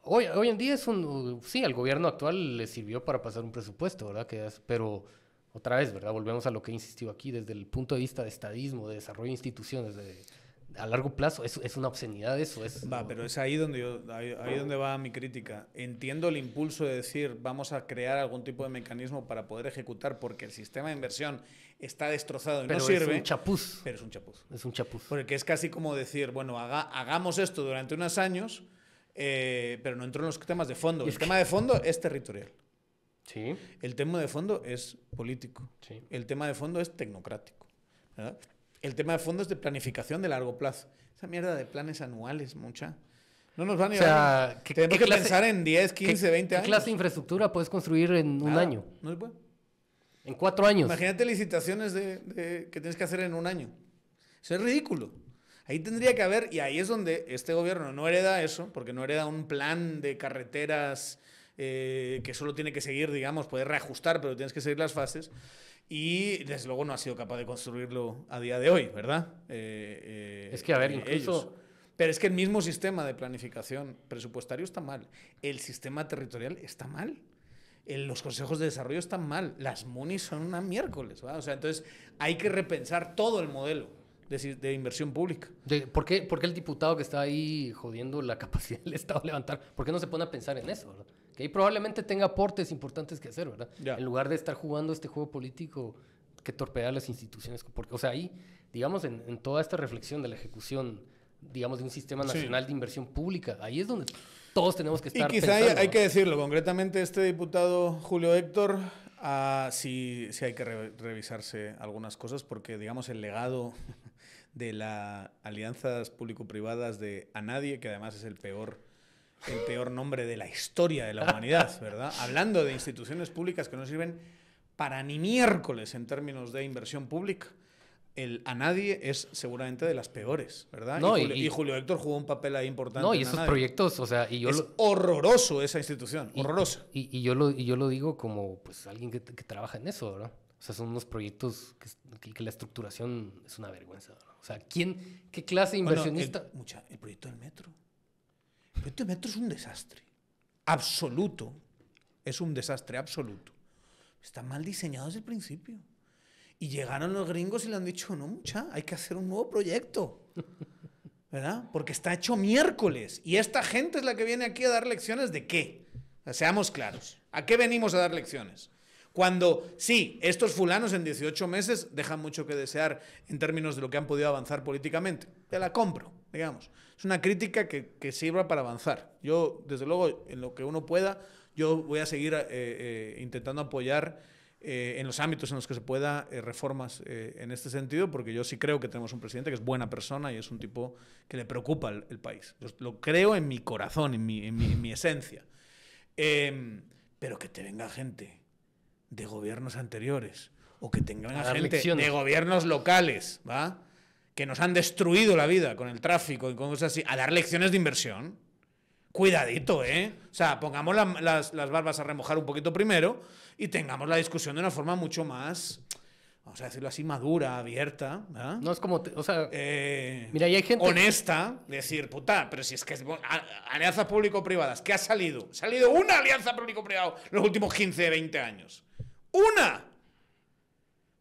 hoy en día sí, al gobierno actual le sirvió para pasar un presupuesto, ¿verdad? Pero otra vez, ¿verdad? Volvemos a lo que he insistido aquí, desde el punto de vista de estadismo, de desarrollo de instituciones, a largo plazo, es una obscenidad eso. Pero es ahí donde va mi crítica. Entiendo el impulso de decir, vamos a crear algún tipo de mecanismo para poder ejecutar, porque el sistema de inversión está destrozado y no sirve. Pero es un chapuz. Es un chapuz. Porque es casi como decir, bueno, hagamos esto durante unos años, pero no entro en los temas de fondo. El tema de fondo es territorial. Sí. El tema de fondo es político. Sí. El tema de fondo es tecnocrático, ¿verdad? El tema de fondo es de planificación de largo plazo. Esa mierda de planes anuales, mucha. No nos van a llevar. Tenemos que pensar en 10, 15, 20 años. ¿Qué clase de infraestructura puedes construir en un año? No se puede. En 4 años. Imagínate licitaciones que tienes que hacer en un año. Eso es ridículo. Ahí tendría que haber, y ahí es donde este gobierno no hereda eso, porque no hereda un plan de carreteras que solo tiene que seguir, digamos, puedes reajustar, pero tienes que seguir las fases. Y desde luego no ha sido capaz de construirlo a día de hoy, ¿verdad? Es que, a ver, incluso... Pero es que el mismo sistema de planificación presupuestario está mal. El sistema territorial está mal. Los consejos de desarrollo están mal. Las MUNIs son una miércoles, ¿verdad? O sea, entonces hay que repensar todo el modelo de inversión pública. ¿Por qué el diputado que está ahí jodiendo la capacidad del Estado de levantar, por qué no se pone a pensar en eso, ¿verdad? Que ahí probablemente tenga aportes importantes que hacer, ¿verdad? Ya. En lugar de estar jugando este juego político que torpea las instituciones. Porque, o sea, ahí, digamos, en toda esta reflexión de la ejecución, digamos, de un sistema nacional de inversión pública, ahí es donde todos tenemos que estar pensando. Y quizá hay que decirlo, concretamente este diputado Julio Héctor, sí hay que revisarse algunas cosas, porque, digamos, el legado de las alianzas público-privadas de A Nadie, que además es el peor nombre de la historia de la humanidad, ¿verdad? Hablando de instituciones públicas que no sirven para ni miércoles en términos de inversión pública, el A Nadie es seguramente de las peores, ¿verdad? No, y Julio Héctor jugó un papel ahí importante. No, y esos proyectos, o sea... es horroroso esa institución, horroroso. Y yo lo digo como pues alguien que trabaja en eso, ¿verdad? O sea, son unos proyectos que la estructuración es una vergüenza, ¿verdad? O sea, ¿qué clase de inversionista...? El proyecto del metro. El proyecto del metro es un desastre. Absoluto. Es un desastre absoluto. Está mal diseñado desde el principio. Y llegaron los gringos y le han dicho, no, hay que hacer un nuevo proyecto. ¿Verdad? Porque está hecho miércoles. Y esta gente es la que viene aquí a dar lecciones de qué. O sea, seamos claros. ¿A qué venimos a dar lecciones? Cuando, sí, estos fulanos en 18 meses dejan mucho que desear en términos de lo que han podido avanzar políticamente. Te la compro, digamos. Es una crítica que sirva para avanzar. Yo, desde luego, en lo que uno pueda, yo voy a seguir intentando apoyar en los ámbitos en los que se pueda reformas en este sentido, porque yo sí creo que tenemos un presidente que es buena persona y es un tipo que le preocupa el país. Yo lo creo en mi corazón, en mi esencia. Pero que te venga gente de gobiernos anteriores o que te venga gente de gobiernos locales, ¿va? Que nos han destruido la vida con el tráfico y con cosas así, a dar lecciones de inversión. Cuidadito, ¿eh? O sea, pongamos las barbas a remojar un poquito primero y tengamos la discusión de una forma mucho más, vamos a decirlo así, madura, abierta. ¿Eh? No es como, o sea, mira, y hay gente honesta, decir, puta, pero si es que alianzas público-privadas, ¿qué ha salido? Ha salido una alianza público-privada en los últimos 15, 20 años. ¡Una!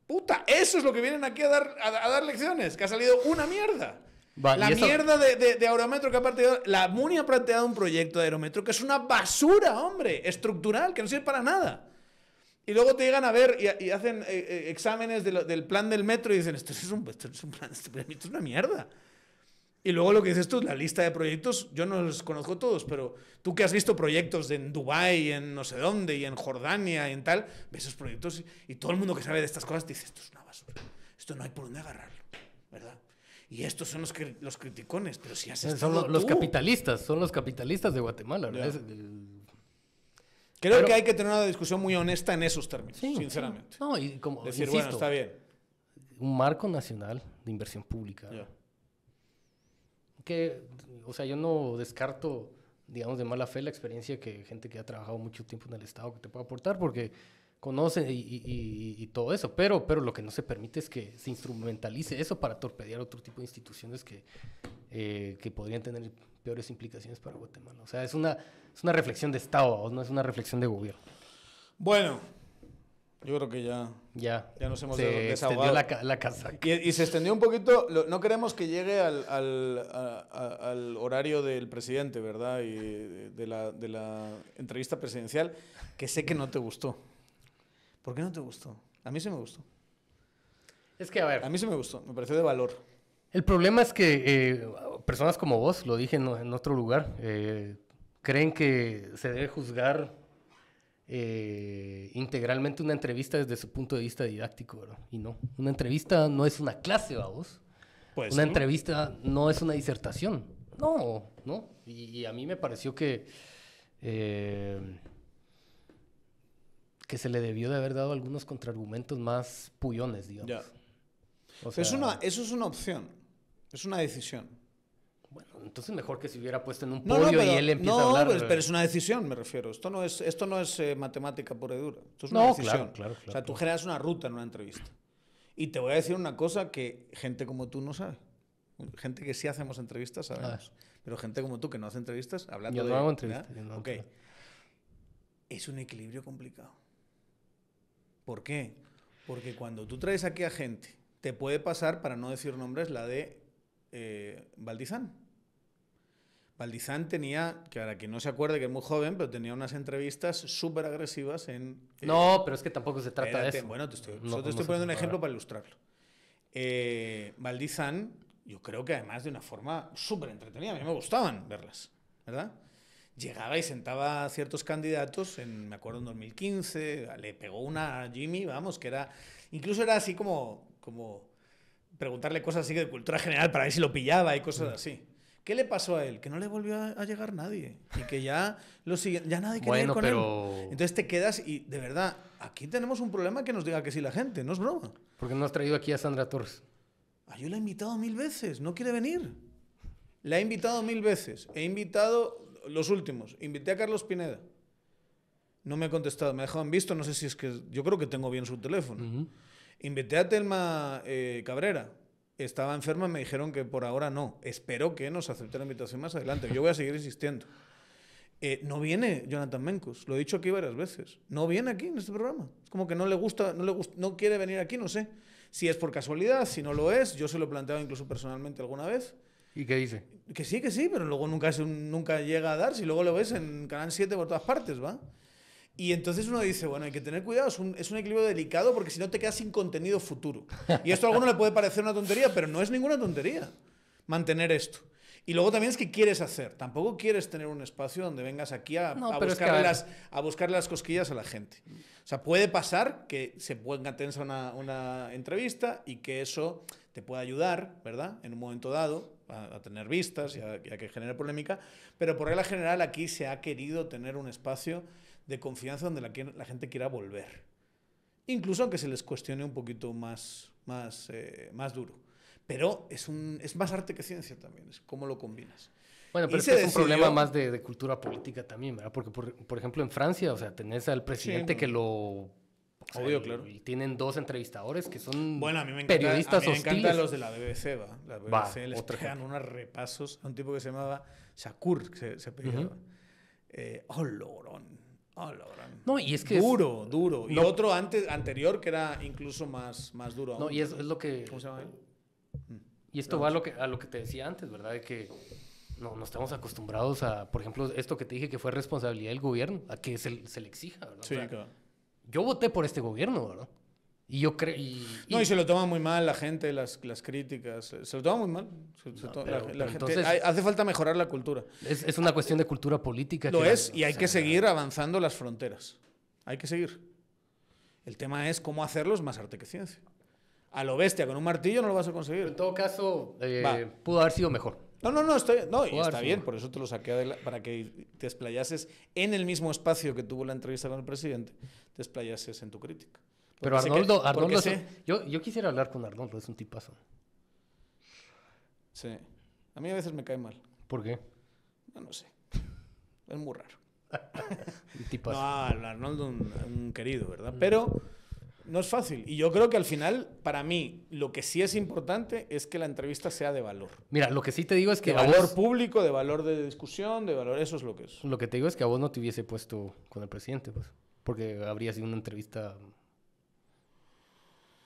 Puta, eso es lo que vienen aquí a dar lecciones, que ha salido una mierda. La mierda de Aerometro que ha planteado. La MUNI ha planteado un proyecto de Aerometro que es una basura, hombre, estructural, que no sirve para nada. Y luego te llegan a ver y hacen exámenes del plan del metro y dicen, esto es un plan, esto es una mierda. Y luego lo que dices tú, la lista de proyectos, yo no los conozco todos, pero tú que has visto proyectos en Dubái, en no sé dónde, y en Jordania, y en tal, ves esos proyectos y todo el mundo que sabe de estas cosas dice, esto es una basura, esto no hay por dónde agarrarlo, ¿verdad? Y estos son los criticones, pero si has estado son los capitalistas, son los capitalistas de Guatemala, ¿verdad? Creo que hay que tener una discusión muy honesta en esos términos, sí, sinceramente. Sí. No, y como decir, insisto, bueno, está bien. Un marco nacional de inversión pública. Yeah. Que, o sea, yo no descarto, digamos, de mala fe la experiencia que gente que ha trabajado mucho tiempo en el Estado que te puede aportar, porque conoce y todo eso, pero lo que no se permite es que se instrumentalice eso para torpedear otro tipo de instituciones que podrían tener peores implicaciones para Guatemala. O sea, es una reflexión de Estado, no es una reflexión de gobierno. Bueno, yo creo que ya nos hemos desahogado. Se extendió la casaca. Y se extendió un poquito. No queremos que llegue al horario del presidente, ¿verdad? Y de la entrevista presidencial, que sé que no te gustó. ¿Por qué no te gustó? A mí sí me gustó. Es que, a ver. A mí sí me gustó, me pareció de valor. El problema es que personas como vos, lo dije en otro lugar, creen que se debe juzgar integralmente una entrevista desde su punto de vista didáctico, ¿verdad? Y no, una entrevista no es una clase, vamos. Pues una entrevista no es una disertación. No. Y a mí me pareció que se le debió de haber dado algunos contraargumentos más pullones, digamos. Ya. O sea, eso es una opción, es una decisión. Bueno, entonces mejor que se hubiera puesto en un podio y él empieza a hablar. Pero es una decisión, me refiero. Esto no es matemática pura y dura. Esto es una decisión. Claro. O sea, tú generas una ruta en una entrevista. Y te voy a decir una cosa que gente como tú no sabe. Gente que sí hacemos entrevistas sabemos. Pero gente como tú que no hace entrevistas, hablando yo no hago entrevistas. Okay. Es un equilibrio complicado. ¿Por qué? Porque cuando tú traes aquí a gente, te puede pasar, para no decir nombres, la de Valdizán. Valdizán tenía, que ahora quien no se acuerde que es muy joven, pero tenía unas entrevistas súper agresivas en... no, pero es que tampoco se trata de eso. Bueno, te estoy poniendo un ejemplo para ilustrarlo. Valdizán, yo creo que además de una forma súper entretenida, a mí me gustaban verlas, ¿verdad? Llegaba y sentaba a ciertos candidatos, me acuerdo en 2015, le pegó una a Jimmy, vamos, que era... Incluso era así como preguntarle cosas así de cultura general para ver si lo pillaba y cosas así. ¿Qué le pasó a él? Que no le volvió a llegar nadie. Y que ya nadie quería ir con él. Entonces te quedas y, de verdad, aquí tenemos un problema que nos diga que sí la gente, no es broma. ¿Por qué no has traído aquí a Sandra Torres? Yo la he invitado 1000 veces, no quiere venir. La he invitado 1000 veces. He invitado... Los últimos. Invité a Carlos Pineda. No me ha contestado. Me ha dejado en visto. No sé si es que... Yo creo que tengo bien su teléfono. Uh-huh. Invité a Telma Cabrera. Estaba enferma. Me dijeron que por ahora no. Espero que nos acepte la invitación más adelante. Yo voy a seguir insistiendo. No viene Jonathan Mencos. Lo he dicho aquí varias veces. No viene aquí en este programa. Es como que no le gusta, no quiere venir aquí. No sé si es por casualidad, si no lo es. Yo se lo he planteado incluso personalmente alguna vez. ¿Y qué dice? Que sí, pero luego nunca llega a dar. Si luego lo ves en Canal 7 por todas partes, ¿va? Y entonces uno dice, bueno, hay que tener cuidado, es un equilibrio delicado porque si no te quedas sin contenido futuro. Y esto a alguno le puede parecer una tontería, pero no es ninguna tontería mantener esto. Y luego también es que quieres hacer. Tampoco quieres tener un espacio donde vengas aquí a buscarle las cosquillas a la gente. O sea, puede pasar que se ponga tensa una entrevista y que eso te pueda ayudar, ¿verdad? En un momento dado, a tener vistas y a que genere polémica. Pero por regla general aquí se ha querido tener un espacio de confianza donde la gente quiera volver. Incluso aunque se les cuestione un poquito más duro. Pero es más arte que ciencia también, es cómo lo combinas. Bueno, pero es un problema más de cultura política también, ¿verdad? Porque, por ejemplo, en Francia, o sea, tenés al presidente que lo... Obvio, claro. Y tienen 2 entrevistadores que son a mí me periodistas hostiles. A mí me encantan los de la BBC, ¿va? La BBC les pegan unos repasos a un tipo que se llamaba Shakur, que se apellidaba. Logrón. No, y es que duro. No. Y otro anterior que era incluso más duro. No, y es lo que... ¿Cómo se llama él? Y esto va a lo que te decía antes, ¿verdad? De que no estamos acostumbrados a, por ejemplo, esto que te dije que fue responsabilidad del gobierno, a que se le exija, ¿verdad? Sí, o sea, claro. Yo voté por este gobierno, ¿verdad? Y yo creo... No, y se lo toma muy mal la gente, las críticas. Se lo toma muy mal. Gente, hace falta mejorar la cultura. Es una cuestión de cultura política. Lo es, y hay que seguir avanzando las fronteras. Hay que seguir. El tema es cómo hacerlo es más arte que ciencia. A lo bestia, con un martillo no lo vas a conseguir. En todo caso, pudo haber sido mejor. Está bien, por eso te lo saqué para que te explayases en el mismo espacio que tuvo la entrevista con el presidente, te explayases en tu crítica. Pero Arnoldo yo quisiera hablar con Arnoldo, es un tipazo. Sí, a mí a veces me cae mal. ¿Por qué? No sé, es muy raro. Un tipazo. No, Arnoldo un querido, ¿verdad? Pero... no es fácil. Y yo creo que al final, para mí, lo que sí es importante es que la entrevista sea de valor. Mira, lo que sí te digo es que... De valor público, de valor de discusión, de valor... Eso es lo que es. Lo que te digo es que a vos no te hubiese puesto con el presidente, pues. Porque habría sido una entrevista...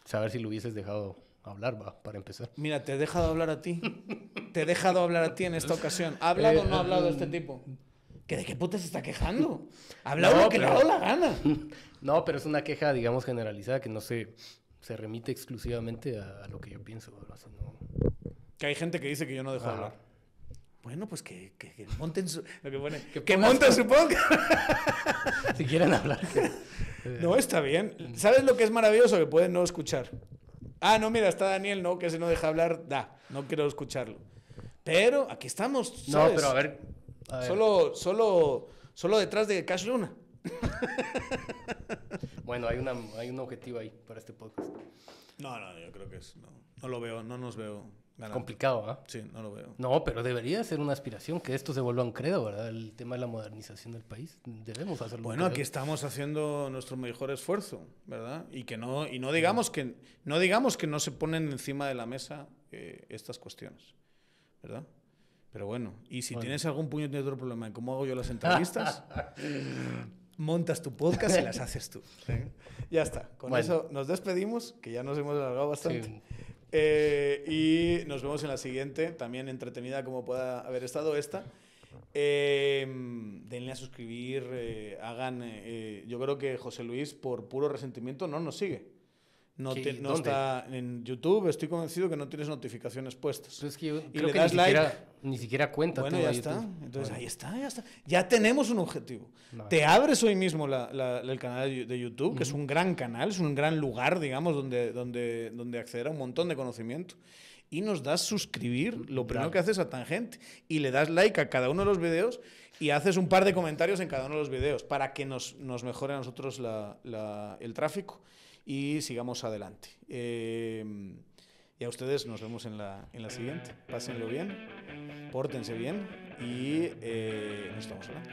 Saber si lo hubieses dejado hablar, para empezar. Mira, te he dejado hablar a ti. Te he dejado hablar a ti en esta ocasión. ¿Ha hablado o no ha hablado este tipo? ¿De qué puta se está quejando? Ha hablado lo que le ha dado la gana. No, pero es una queja, digamos, generalizada que no se remite exclusivamente a lo que yo pienso. Sino... Que hay gente que dice que yo no dejo de hablar. Bueno, pues que monten su... Lo que pone, que monten su podcast. Si quieren hablar. No, está bien. ¿Sabes lo que es maravilloso? Que pueden no escuchar. No, mira, está Daniel, no, que ese no deja hablar. No quiero escucharlo. Pero aquí estamos, ¿sabes? No, pero a ver. Solo detrás de Cash Luna. Bueno, hay un objetivo ahí para este podcast. No, yo creo que no lo veo, no nos veo ganando. Complicado, ¿ah? Sí, no lo veo. No, pero debería ser una aspiración que esto se vuelva un credo, ¿verdad? El tema de la modernización del país. Debemos hacerlo. Bueno, aquí estamos haciendo nuestro mejor esfuerzo, ¿verdad? Y no digamos que no se ponen encima de la mesa estas cuestiones, ¿verdad? Pero bueno, y si tienes algún puñetero otro problema en cómo hago yo las entrevistas, montas tu podcast y las haces tú. ¿Sí? Ya está. Con eso nos despedimos, que ya nos hemos alargado bastante. Sí. Y nos vemos en la siguiente, también entretenida como pueda haber estado esta. Denle a suscribir, yo creo que José Luis, por puro resentimiento, no nos sigue. No está en YouTube, estoy convencido que no tienes notificaciones puestas. Pues es que yo creo que ni siquiera cuenta. Bueno, ya está. Entonces ahí está. Ya tenemos un objetivo. Te abres hoy mismo el canal de YouTube, que es un gran canal, es un gran lugar, digamos, donde acceder a un montón de conocimiento. Y nos das suscribir, lo primero que haces a Tangente. Y le das like a cada uno de los videos y haces un par de comentarios en cada uno de los videos para que nos mejore a nosotros el tráfico y sigamos adelante. Y a ustedes nos vemos en la siguiente. Pásenlo bien, pórtense bien y nos estamos hablando.